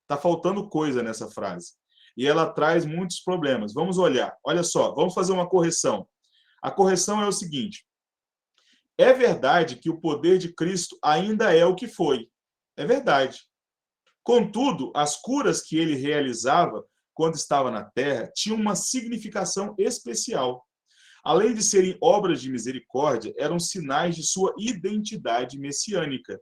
Está faltando coisa nessa frase. E ela traz muitos problemas. Vamos olhar. Olha só, vamos fazer uma correção. A correção é o seguinte: é verdade que o poder de Cristo ainda é o que foi. É verdade. Contudo, as curas que ele realizava quando estava na terra tinham uma significação especial. Além de serem obras de misericórdia, eram sinais de sua identidade messiânica.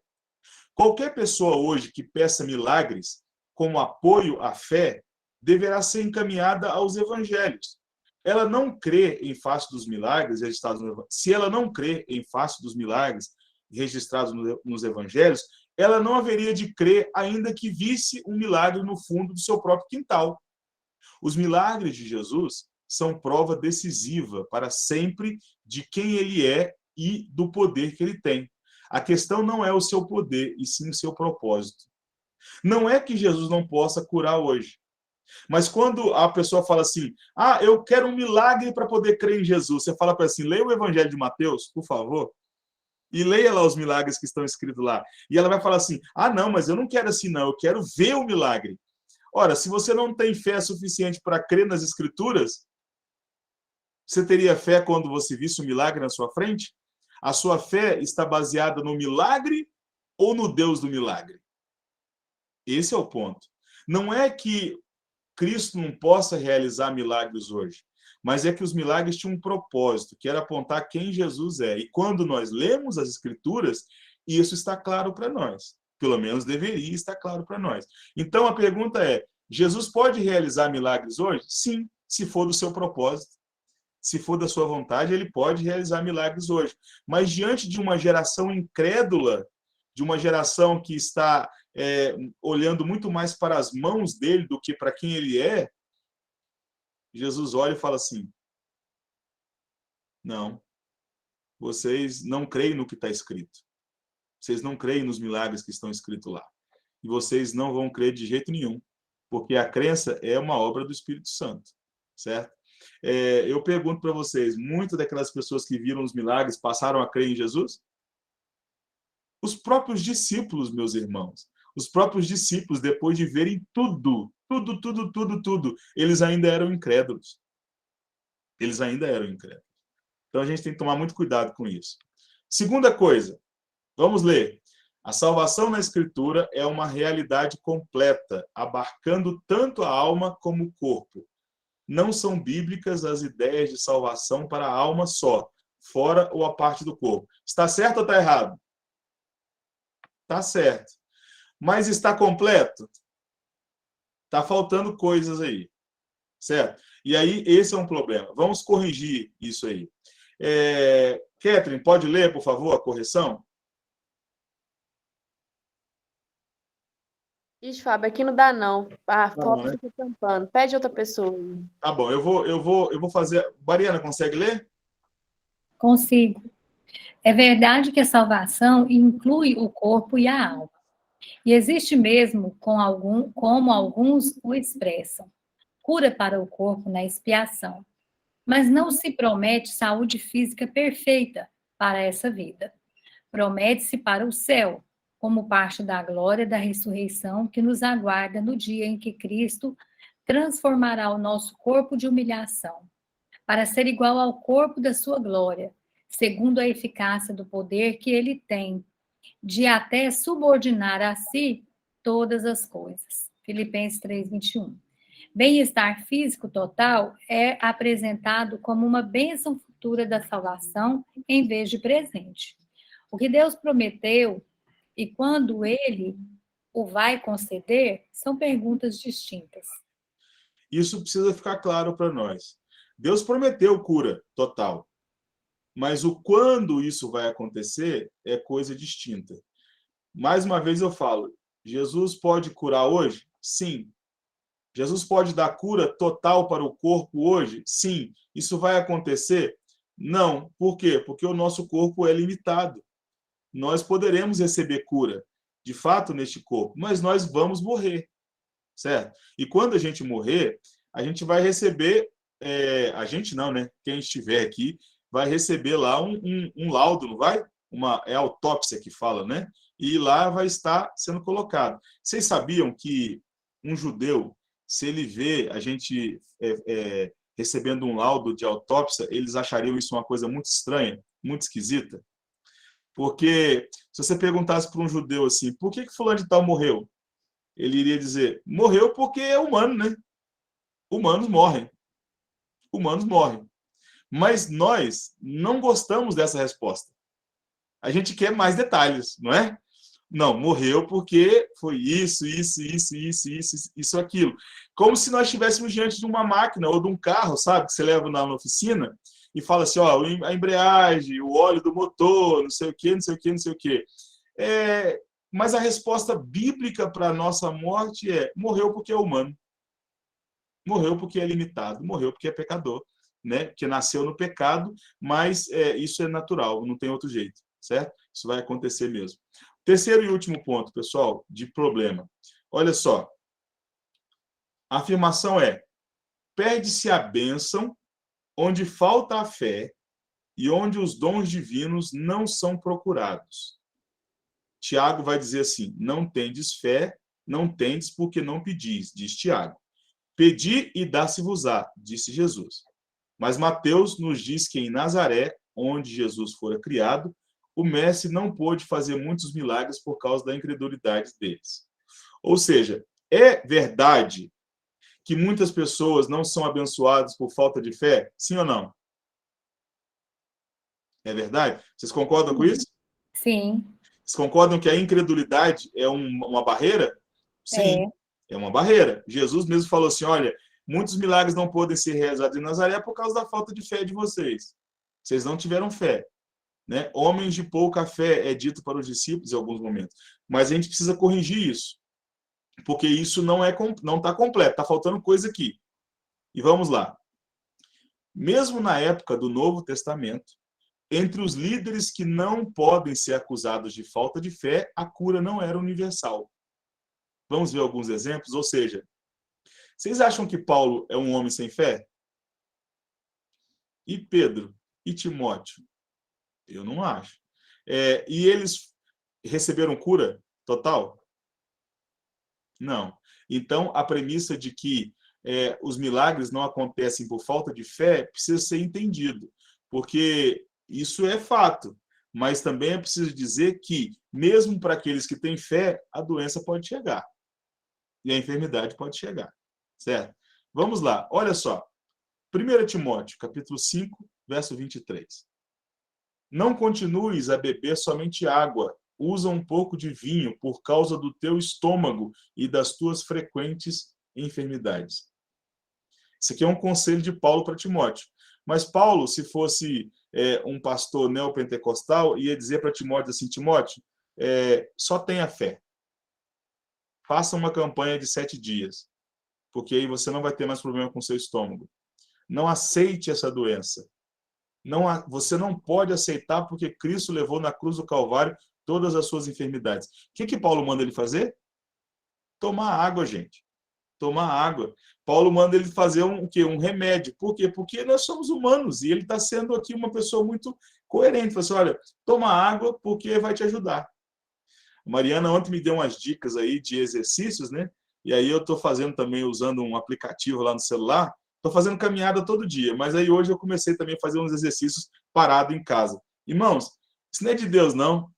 Qualquer pessoa hoje que peça milagres como apoio à fé deverá ser encaminhada aos evangelhos. Ela não crê em face dos milagres registrados no evangelho. Se ela não crê em face dos milagres registrados nos evangelhos, ela não haveria de crer ainda que visse um milagre no fundo do seu próprio quintal. Os milagres de Jesus são prova decisiva para sempre de quem ele é e do poder que ele tem. A questão não é o seu poder, e sim o seu propósito. Não é que Jesus não possa curar hoje. Mas quando a pessoa fala assim: eu quero um milagre para poder crer em Jesus, você fala para ela assim: leia o Evangelho de Mateus, por favor, e leia lá os milagres que estão escritos lá. E ela vai falar assim: não, mas eu não quero assim não, eu quero ver o milagre. Ora, se você não tem fé suficiente para crer nas Escrituras, você teria fé quando você visse o milagre na sua frente? A sua fé está baseada no milagre ou no Deus do milagre? Esse é o ponto. Não é que Cristo não possa realizar milagres hoje, mas é que os milagres tinham um propósito, que era apontar quem Jesus é. E quando nós lemos as Escrituras, isso está claro para nós. Pelo menos deveria estar claro para nós. Então, a pergunta é: Jesus pode realizar milagres hoje? Sim, se for do seu propósito. Se for da sua vontade, ele pode realizar milagres hoje. Mas diante de uma geração incrédula, de uma geração que está olhando muito mais para as mãos dele do que para quem ele é, Jesus olha e fala assim: não, vocês não creem no que está escrito. Vocês não creem nos milagres que estão escritos lá. E vocês não vão crer de jeito nenhum, porque a crença é uma obra do Espírito Santo, certo? Eu pergunto para vocês: muitas daquelas pessoas que viram os milagres passaram a crer em Jesus? Os próprios discípulos, meus irmãos, os próprios discípulos, depois de verem tudo, eles ainda eram incrédulos. Eles ainda eram incrédulos. Então a gente tem que tomar muito cuidado com isso. Segunda coisa, vamos ler. A salvação na Escritura é uma realidade completa, abarcando tanto a alma como o corpo. Não são bíblicas as ideias de salvação para a alma só, fora ou a parte do corpo. Está certo ou está errado? Está certo. Mas está completo? Está faltando coisas aí, certo? E aí, esse é um problema. Vamos corrigir isso aí. Catherine, pode ler, por favor, a correção?
Ixi, Fábio, aqui não dá, não. A
Tá
foto
bom, né?
fica tampando. Pede outra pessoa.
Tá bom, eu vou fazer. Mariana, consegue ler?
Consigo. É verdade que a salvação inclui o corpo e a alma. E existe mesmo como alguns o expressam, cura para o corpo na expiação. Mas não se promete saúde física perfeita para essa vida. Promete-se para o céu, como parte da glória da ressurreição que nos aguarda no dia em que Cristo transformará o nosso corpo de humilhação, para ser igual ao corpo da sua glória, segundo a eficácia do poder que ele tem, de até subordinar a si todas as coisas. Filipenses 3:21. Bem-estar físico total é apresentado como uma bênção futura da salvação em vez de presente. O que Deus prometeu e quando ele o vai conceder são perguntas distintas.
Isso precisa ficar claro para nós. Deus prometeu cura total, mas o quando isso vai acontecer é coisa distinta. Mais uma vez eu falo, Jesus pode curar hoje? Sim. Jesus pode dar cura total para o corpo hoje? Sim. Isso vai acontecer? Não. Por quê? Porque o nosso corpo é limitado. Nós poderemos receber cura, de fato, neste corpo, mas nós vamos morrer, certo? E quando a gente morrer, a gente vai receber, a gente não, né? Quem estiver aqui vai receber lá um laudo, não vai? É autópsia que fala, né? E lá vai estar sendo colocado. Vocês sabiam que um judeu, se ele vê a gente recebendo um laudo de autópsia, eles achariam isso uma coisa muito estranha, muito esquisita? Porque se você perguntasse para um judeu assim, por que fulano de tal morreu? Ele iria dizer, morreu porque é humano, né? Humanos morrem. Humanos morrem. Mas nós não gostamos dessa resposta. A gente quer mais detalhes, não é? Não, morreu porque foi isso, aquilo. Como se nós estivéssemos diante de uma máquina ou de um carro, sabe? Que você leva na oficina e fala assim, ó, a embreagem, o óleo do motor, não sei o quê, não sei o quê, não sei o quê. Mas a resposta bíblica para a nossa morte é, morreu porque é humano. Morreu porque é limitado, morreu porque é pecador, né? Que nasceu no pecado, mas isso é natural, não tem outro jeito, certo? Isso vai acontecer mesmo. Terceiro e último ponto, pessoal, de problema. Olha só. A afirmação é: perde-se a bênção onde falta a fé e onde os dons divinos não são procurados. Tiago vai dizer assim: não tendes fé, não tendes porque não pedis, diz Tiago. Pedi e dá-se-vos-á, disse Jesus. Mas Mateus nos diz que em Nazaré, onde Jesus fora criado, o mestre não pôde fazer muitos milagres por causa da incredulidade deles. Ou seja, é verdade que muitas pessoas não são abençoadas por falta de fé? Sim ou não? É verdade? Vocês concordam com isso?
Sim.
Vocês concordam que a incredulidade é uma barreira? Sim, é uma barreira. Jesus mesmo falou assim, olha, muitos milagres não podem ser realizados em Nazaré por causa da falta de fé de vocês. Vocês não tiveram fé. Né? Homens de pouca fé é dito para os discípulos em alguns momentos. Mas a gente precisa corrigir isso. Porque isso não está completo, está faltando coisa aqui. E vamos lá. Mesmo na época do Novo Testamento, entre os líderes que não podem ser acusados de falta de fé, a cura não era universal. Vamos ver alguns exemplos? Ou seja, vocês acham que Paulo é um homem sem fé? E Pedro? E Timóteo? Eu não acho. E eles receberam cura total? Não. Então, a premissa de que os milagres não acontecem por falta de fé precisa ser entendido, porque isso é fato, mas também é preciso dizer que, mesmo para aqueles que têm fé, a doença pode chegar e a enfermidade pode chegar, certo? Vamos lá, olha só. 1 Timóteo, capítulo 5, verso 23. Não continues a beber somente água, usa um pouco de vinho por causa do teu estômago e das tuas frequentes enfermidades. Isso aqui é um conselho de Paulo para Timóteo. Mas Paulo, se fosse um pastor neopentecostal, ia dizer para Timóteo assim, Timóteo, só tenha fé. Faça uma campanha de 7 dias, porque aí você não vai ter mais problema com seu estômago. Não aceite essa doença. Você não pode aceitar porque Cristo levou na cruz do Calvário todas as suas enfermidades. O que Paulo manda ele fazer? Tomar água, gente. Tomar água. Paulo manda ele fazer o quê? Um remédio. Por quê? Porque nós somos humanos e ele está sendo aqui uma pessoa muito coerente. Fala assim, olha, toma água porque vai te ajudar. A Mariana ontem me deu umas dicas aí de exercícios, né? E aí eu estou fazendo também, usando um aplicativo lá no celular. Estou fazendo caminhada todo dia, mas aí hoje eu comecei também a fazer uns exercícios parado em casa. Irmãos, isso não é de Deus, não.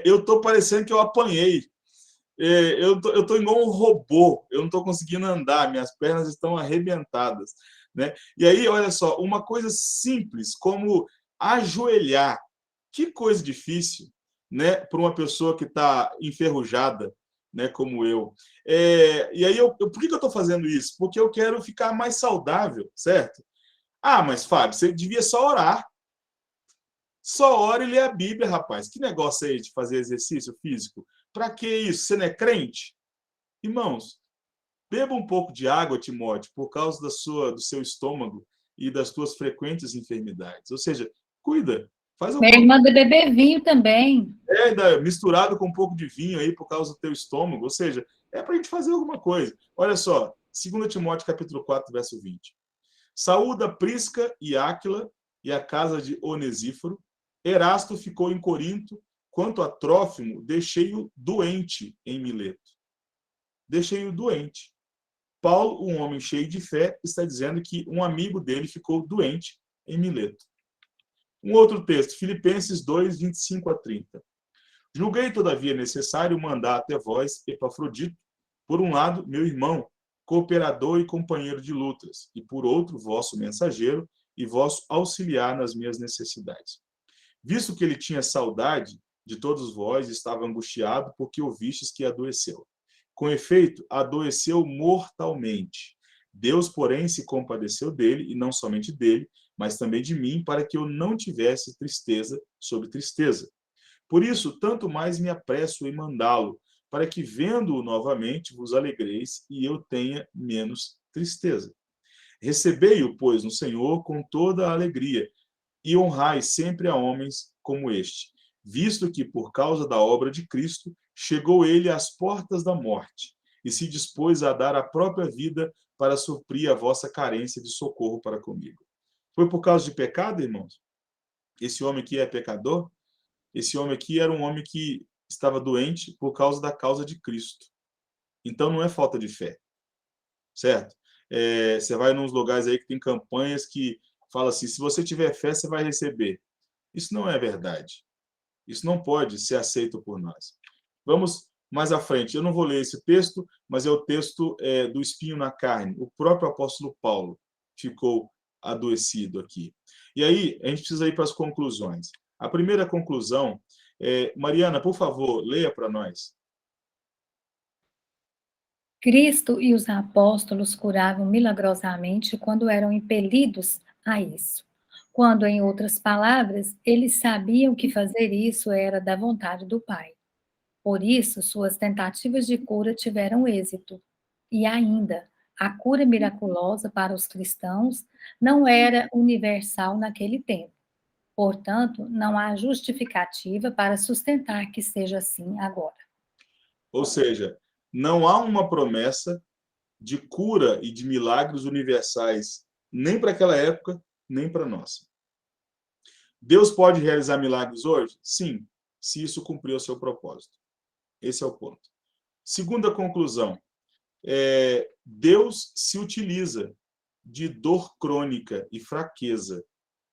Eu estou parecendo que eu apanhei. Eu tô igual um robô, eu não estou conseguindo andar, minhas pernas estão arrebentadas, né? E aí, olha só, uma coisa simples como ajoelhar, que coisa difícil, né? Para uma pessoa que está enferrujada, né? Como eu. E aí, por que eu estou fazendo isso? Porque eu quero ficar mais saudável, certo? Ah, mas Fábio, você devia só orar. Só ora e lê a Bíblia, rapaz. Que negócio aí de fazer exercício físico? Para que isso? Você não é crente? Irmãos, beba um pouco de água, Timóteo, por causa do seu estômago e das tuas frequentes enfermidades. Ou seja, cuida. Faz
Minha irmã de beber vinho também.
Misturado com um pouco de vinho aí por causa do teu estômago. Ou seja, é para a gente fazer alguma coisa. Olha só, 2 Timóteo capítulo 4, verso 20. Saúda Prisca e Áquila e a casa de Onesíforo. Erasto ficou em Corinto. Quanto a Trófimo, deixei-o doente em Mileto. Deixei-o doente. Paulo, um homem cheio de fé, está dizendo que um amigo dele ficou doente em Mileto. Um outro texto, Filipenses 2, 25 a 30. Julguei, todavia, necessário mandar até vós, Epafrodito, por um lado, meu irmão, cooperador e companheiro de lutas, e por outro, vosso mensageiro e vosso auxiliar nas minhas necessidades. Visto que ele tinha saudade de todos vós, estava angustiado porque ouvistes que adoeceu. Com efeito, adoeceu mortalmente. Deus, porém, se compadeceu dele, e não somente dele, mas também de mim, para que eu não tivesse tristeza sobre tristeza. Por isso, tanto mais me apresso em mandá-lo, para que, vendo-o novamente, vos alegreis e eu tenha menos tristeza. Recebei-o, pois, no Senhor com toda a alegria, e honrai sempre a homens como este, visto que, por causa da obra de Cristo, chegou ele às portas da morte, e se dispôs a dar a própria vida para suprir a vossa carência de socorro para comigo. Foi por causa de pecado, irmãos? Esse homem aqui é pecador? Esse homem aqui era um homem que estava doente por causa da causa de Cristo. Então, não é falta de fé, certo? Você vai nos lugares aí que tem campanhas que fala assim, se você tiver fé, você vai receber. Isso não é verdade. Isso não pode ser aceito por nós. Vamos mais à frente. Eu não vou ler esse texto, mas é o texto do espinho na carne. O próprio apóstolo Paulo ficou adoecido aqui. E aí, a gente precisa ir para as conclusões. A primeira conclusão, Mariana, por favor, leia para nós.
Cristo e os apóstolos curavam milagrosamente quando eram impelidos a isso. Quando, em outras palavras, eles sabiam que fazer isso era da vontade do Pai. Por isso, suas tentativas de cura tiveram êxito. E ainda, a cura miraculosa para os cristãos não era universal naquele tempo. Portanto, não há justificativa para sustentar que seja assim agora.
Ou seja, não há uma promessa de cura e de milagres universais, nem para aquela época, nem para nós. Deus pode realizar milagres hoje? Sim, se isso cumprir o seu propósito. Esse é o ponto. Segunda conclusão, Deus se utiliza de dor crônica e fraqueza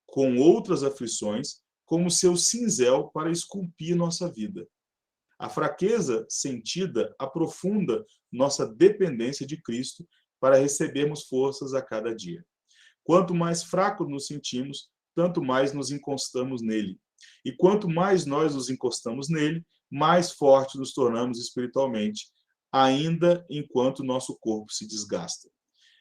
com outras aflições como seu cinzel para esculpir nossa vida. A fraqueza sentida aprofunda nossa dependência de Cristo para recebermos forças a cada dia. Quanto mais fracos nos sentimos, tanto mais nos encostamos nele. E quanto mais nós nos encostamos nele, mais fortes nos tornamos espiritualmente, ainda enquanto nosso corpo se desgasta.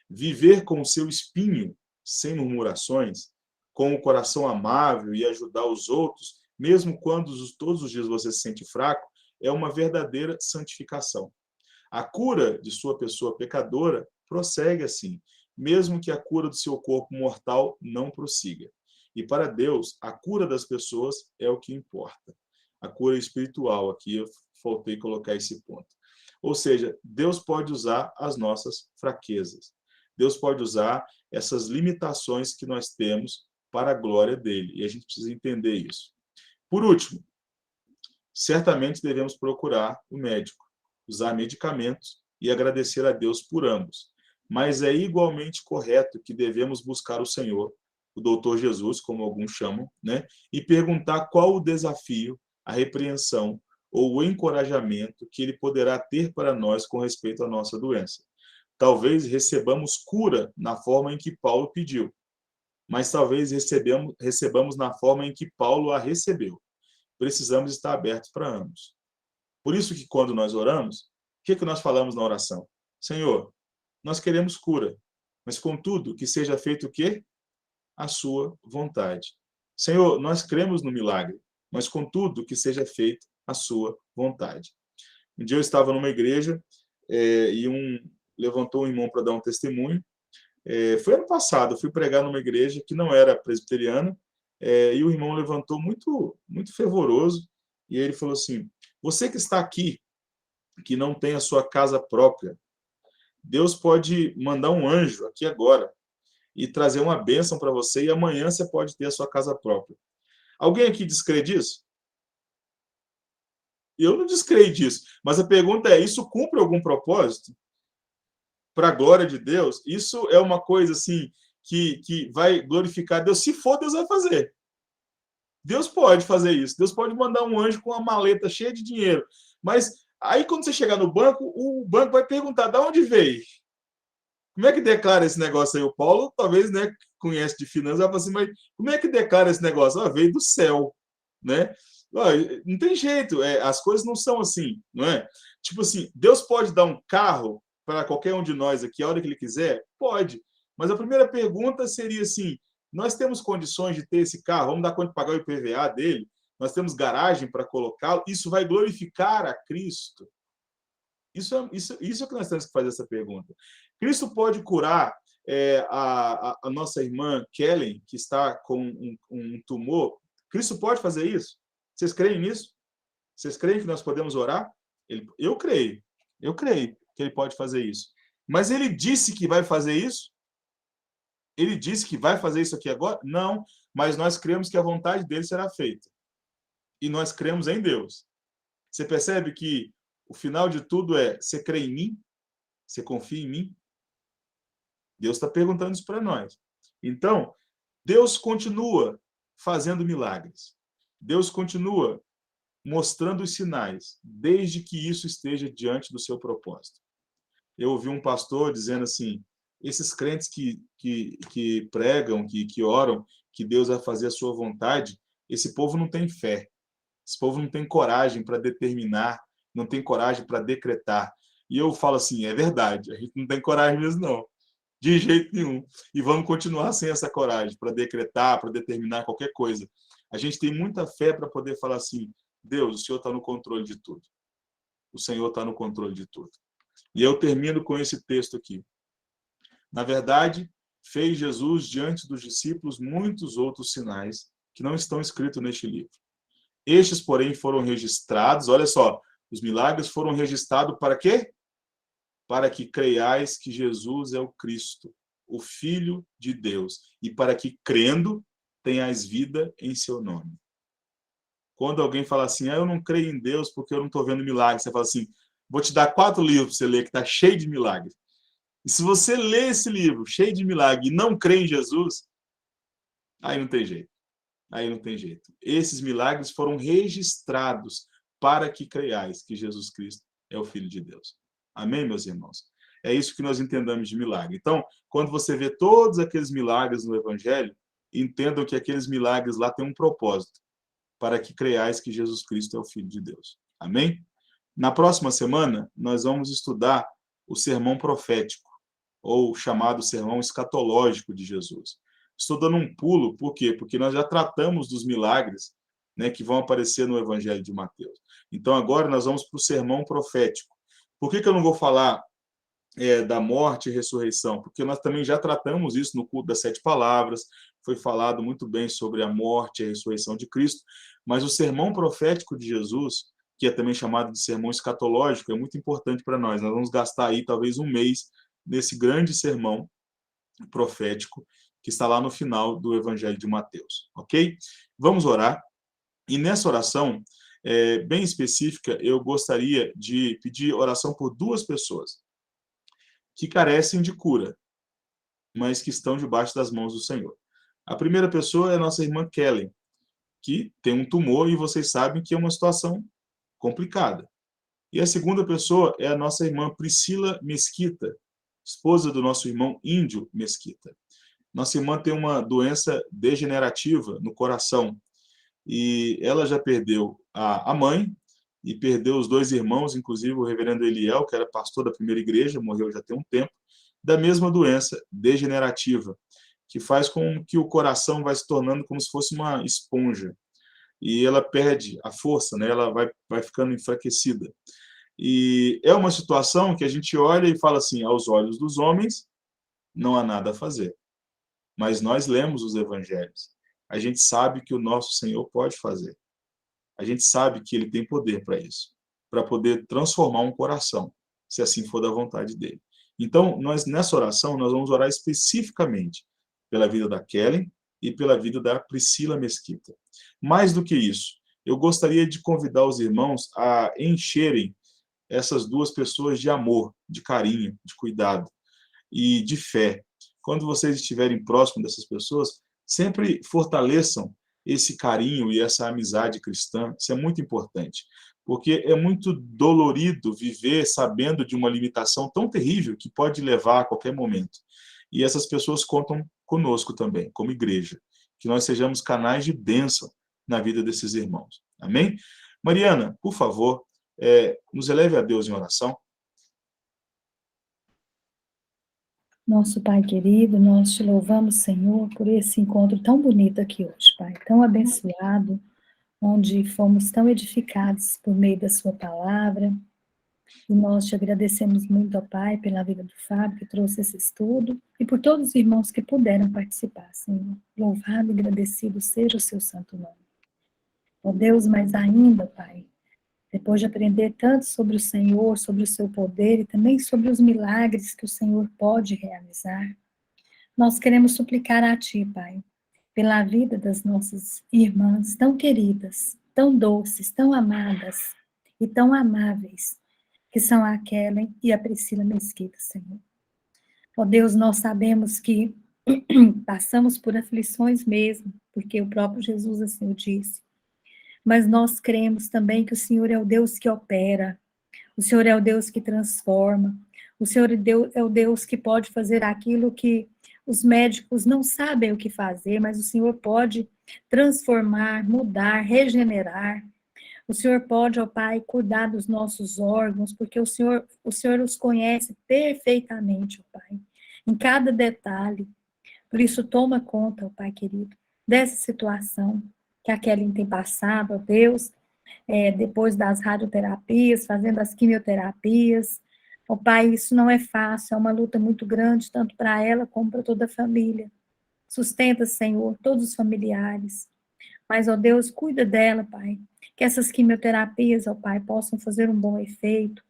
Viver com o seu espinho, sem murmurações, com o coração amável e ajudar os outros, mesmo quando todos os dias você se sente fraco, é uma verdadeira santificação. A cura de sua pessoa pecadora prossegue assim, mesmo que a cura do seu corpo mortal não prossiga. E para Deus, a cura das pessoas é o que importa. A cura espiritual, aqui eu faltei colocar esse ponto. Ou seja, Deus pode usar as nossas fraquezas. Deus pode usar essas limitações que nós temos para a glória dele. E a gente precisa entender isso. Por último, certamente devemos procurar o médico, usar medicamentos e agradecer a Deus por ambos. Mas é igualmente correto que devemos buscar o Senhor, o doutor Jesus, como alguns chamam, né? E perguntar qual o desafio, a repreensão ou o encorajamento que ele poderá ter para nós com respeito à nossa doença. Talvez recebamos cura na forma em que Paulo pediu, mas talvez recebamos na forma em que Paulo a recebeu. Precisamos estar abertos para ambos. Por isso que quando nós oramos, o que nós falamos na oração? Senhor, nós queremos cura, mas contudo que seja feito o quê? A sua vontade. Senhor, nós cremos no milagre, mas contudo que seja feito a sua vontade. Um dia eu estava numa igreja e levantou um irmão para dar um testemunho. Foi ano passado, eu fui pregar numa igreja que não era presbiteriana, e o irmão levantou muito, muito fervoroso, e ele falou assim, você que está aqui, que não tem a sua casa própria, Deus pode mandar um anjo aqui agora e trazer uma bênção para você, e amanhã você pode ter a sua casa própria. Alguém aqui descrê disso? Eu não descreio disso, mas a pergunta é, isso cumpre algum propósito? Para a glória de Deus? Isso é uma coisa assim que vai glorificar Deus? Se for, Deus vai fazer. Deus pode fazer isso. Deus pode mandar um anjo com uma maleta cheia de dinheiro. Mas aí, quando você chegar no banco, o banco vai perguntar, de onde veio? Como é que declara esse negócio aí? O Paulo, talvez, né, conhece de finanças, vai falar assim, mas como é que declara esse negócio? Veio do céu, né? Não tem jeito, as coisas não são assim, não é? Tipo assim, Deus pode dar um carro para qualquer um de nós aqui, a hora que ele quiser? Pode. Mas a primeira pergunta seria assim, nós temos condições de ter esse carro? Vamos dar conta de pagar o IPVA dele? Nós temos garagem para colocá-lo? Isso vai glorificar a Cristo? Isso é que nós temos que fazer essa pergunta. Cristo pode curar a nossa irmã Kellen, que está com um tumor? Cristo pode fazer isso? Vocês creem nisso? Vocês creem que nós podemos orar? Eu creio que ele pode fazer isso. Mas ele disse que vai fazer isso? Ele disse que vai fazer isso aqui agora? Não, mas nós cremos que a vontade dele será feita. E nós cremos em Deus. Você percebe que o final de tudo é, você crê em mim? Você confia em mim? Deus está perguntando isso para nós. Então, Deus continua fazendo milagres. Deus continua mostrando os sinais, desde que isso esteja diante do seu propósito. Eu ouvi um pastor dizendo assim, esses crentes que pregam, que oram, que Deus vai fazer a sua vontade, esse povo não tem fé. Esse povo não tem coragem para determinar, não tem coragem para decretar. E eu falo assim, é verdade, a gente não tem coragem mesmo não, de jeito nenhum. E vamos continuar sem essa coragem para decretar, para determinar qualquer coisa. A gente tem muita fé para poder falar assim, Deus, o Senhor está no controle de tudo. O Senhor está no controle de tudo. E eu termino com esse texto aqui. Na verdade, fez Jesus diante dos discípulos muitos outros sinais que não estão escritos neste livro. Estes, porém, foram registrados, olha só, os milagres foram registrados para quê? Para que creiais que Jesus é o Cristo, o Filho de Deus, e para que, crendo, tenhais vida em seu nome. Quando alguém fala assim, eu não creio em Deus porque eu não estou vendo milagres, você fala assim, vou te dar 4 livros para você ler, que está cheio de milagres. E se você ler esse livro, cheio de milagre, e não crê em Jesus, aí não tem jeito. Aí não tem jeito. Esses milagres foram registrados para que creiais que Jesus Cristo é o Filho de Deus. Amém, meus irmãos? É isso que nós entendamos de milagre. Então, quando você vê todos aqueles milagres no Evangelho, entendam que aqueles milagres lá têm um propósito, para que creiais que Jesus Cristo é o Filho de Deus. Amém? Na próxima semana, nós vamos estudar o sermão profético, ou chamado sermão escatológico de Jesus. Estou dando um pulo, por quê? Porque nós já tratamos dos milagres, né, que vão aparecer no Evangelho de Mateus. Então, agora nós vamos para o sermão profético. Por que eu não vou falar da morte e ressurreição? Porque nós também já tratamos isso no culto das 7 palavras, foi falado muito bem sobre a morte e a ressurreição de Cristo, mas o sermão profético de Jesus, que é também chamado de sermão escatológico, é muito importante para nós. Nós vamos gastar aí talvez um mês nesse grande sermão profético que está lá no final do Evangelho de Mateus, ok? Vamos orar. E nessa oração, bem específica, eu gostaria de pedir oração por duas pessoas que carecem de cura, mas que estão debaixo das mãos do Senhor. A primeira pessoa é a nossa irmã Kelly, que tem um tumor e vocês sabem que é uma situação complicada. E a segunda pessoa é a nossa irmã Priscila Mesquita, esposa do nosso irmão Índio Mesquita. Nossa irmã tem uma doença degenerativa no coração e ela já perdeu a mãe e perdeu os dois irmãos, inclusive o reverendo Eliel, que era pastor da primeira igreja, morreu já tem um tempo, da mesma doença degenerativa, que faz com que o coração vai se tornando como se fosse uma esponja. E ela perde a força, né? Ela vai ficando enfraquecida. E é uma situação que a gente olha e fala assim, aos olhos dos homens, não há nada a fazer. Mas nós lemos os evangelhos. A gente sabe que o nosso Senhor pode fazer. A gente sabe que ele tem poder para isso, para poder transformar um coração, se assim for da vontade dele. Então, nessa oração, nós vamos orar especificamente pela vida da Kelly e pela vida da Priscila Mesquita. Mais do que isso, eu gostaria de convidar os irmãos a encherem essas duas pessoas de amor, de carinho, de cuidado e de fé. Quando vocês estiverem próximos dessas pessoas, sempre fortaleçam esse carinho e essa amizade cristã. Isso é muito importante, porque é muito dolorido viver sabendo de uma limitação tão terrível que pode levar a qualquer momento. E essas pessoas contam conosco também, como igreja, que nós sejamos canais de bênção na vida desses irmãos. Amém? Mariana, por favor, nos eleve a Deus em oração.
Nosso Pai querido, nós te louvamos, Senhor, por esse encontro tão bonito aqui hoje, Pai, tão abençoado, onde fomos tão edificados por meio da sua palavra. E nós te agradecemos muito, ó Pai, pela vida do Fábio, que trouxe esse estudo, e por todos os irmãos que puderam participar, Senhor. Louvado e agradecido seja o seu santo nome. Ó Deus, mais ainda, Pai, depois de aprender tanto sobre o Senhor, sobre o seu poder e também sobre os milagres que o Senhor pode realizar, nós queremos suplicar a Ti, Pai, pela vida das nossas irmãs tão queridas, tão doces, tão amadas e tão amáveis, que são a Kelly e a Priscila Mesquita, Senhor. Ó Deus, nós sabemos que passamos por aflições mesmo, porque o próprio Jesus assim o disse. Mas nós cremos também que o Senhor é o Deus que opera, o Senhor é o Deus que transforma, o Senhor é o Deus que pode fazer aquilo que os médicos não sabem o que fazer, mas o Senhor pode transformar, mudar, regenerar. O Senhor pode, ó Pai, cuidar dos nossos órgãos, porque o Senhor os conhece perfeitamente, ó Pai, em cada detalhe. Por isso, toma conta, ó Pai querido, dessa situação que a Kelly tem passado, ó Deus, depois das radioterapias, fazendo as quimioterapias. Ó Pai, isso não é fácil, é uma luta muito grande, tanto para ela como para toda a família. Sustenta, Senhor, todos os familiares. Mas, ó Deus, cuida dela, Pai, que essas quimioterapias, ó Pai, possam fazer um bom efeito.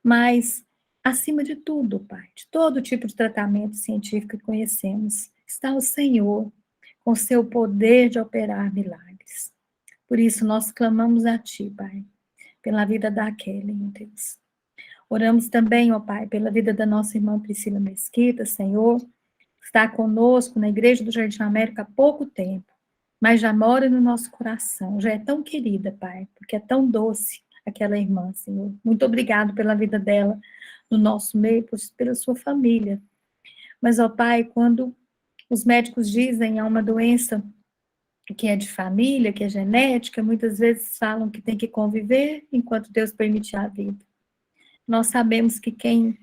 Mas, acima de tudo, Pai, de todo tipo de tratamento científico que conhecemos, está o Senhor, com seu poder de operar milagres. Por isso, nós clamamos a Ti, Pai, pela vida da Kelly, meu Deus. Oramos também, ó Pai, pela vida da nossa irmã Priscila Mesquita, Senhor, que está conosco na Igreja do Jardim América há pouco tempo, mas já mora no nosso coração, já é tão querida, Pai, porque é tão doce aquela irmã, Senhor. Muito obrigado pela vida dela no nosso meio, pela sua família. Mas, ó Pai, quando os médicos dizem há uma doença que é de família, que é genética, muitas vezes falam que tem que conviver enquanto Deus permitir a vida. Nós sabemos que quem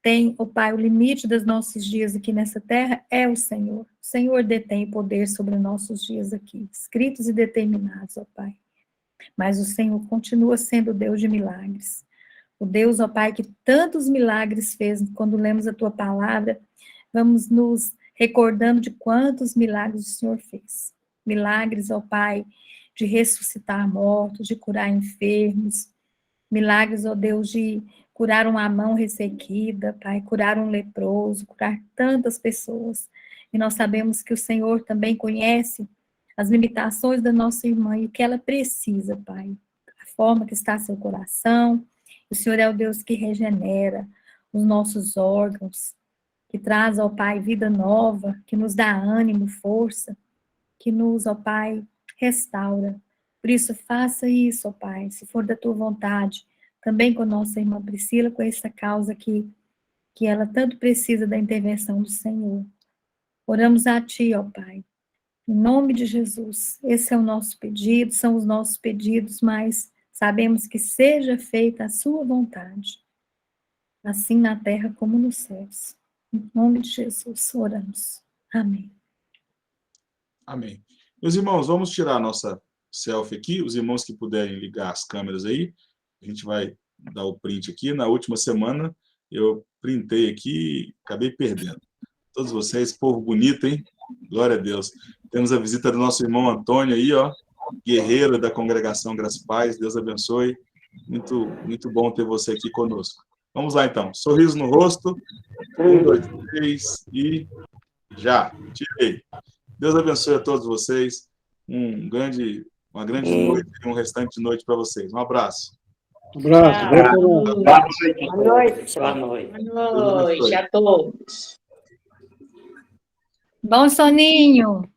tem, ó Pai, o limite dos nossos dias aqui nessa terra é o Senhor. O Senhor detém poder sobre nossos dias aqui, escritos e determinados, ó Pai. Mas o Senhor continua sendo o Deus de milagres. O Deus, ó Pai, que tantos milagres fez quando lemos a Tua palavra, vamos nos recordando de quantos milagres o Senhor fez. Milagres, ó Pai, de ressuscitar mortos, de curar enfermos, milagres, ó Deus, de curar uma mão ressequida, Pai, curar um leproso, curar tantas pessoas. E nós sabemos que o Senhor também conhece as limitações da nossa irmã e o que ela precisa, Pai. A forma que está seu coração. O Senhor é o Deus que regenera os nossos órgãos, que traz ao Pai vida nova, que nos dá ânimo, força, que nos, ó Pai, restaura. Por isso, faça isso, ó Pai, se for da tua vontade, também com a nossa irmã Priscila, com essa causa que ela tanto precisa da intervenção do Senhor. Oramos a Ti, ó Pai, em nome de Jesus. Esse é o nosso pedido, são os nossos pedidos, mas sabemos que seja feita a Sua vontade, assim na terra como nos céus. Em nome de Jesus, oramos. Amém.
Amém. Meus irmãos, vamos tirar a nossa selfie aqui. Os irmãos que puderem ligar as câmeras aí, a gente vai dar o print aqui. Na última semana, eu printei aqui e acabei perdendo. Todos vocês, povo bonito, hein? Glória a Deus. Temos a visita do nosso irmão Antônio aí, ó, guerreiro da congregação Graça e Paz. Deus abençoe. Muito, muito bom ter você aqui conosco. Vamos lá, então. Sorriso no rosto. 1, 2, 3 e já. Tirei. Deus abençoe a todos vocês. Uma grande noite e um restante de noite para vocês. Um abraço.
Um abraço.
Boa noite. Boa noite a todos.
Bom soninho.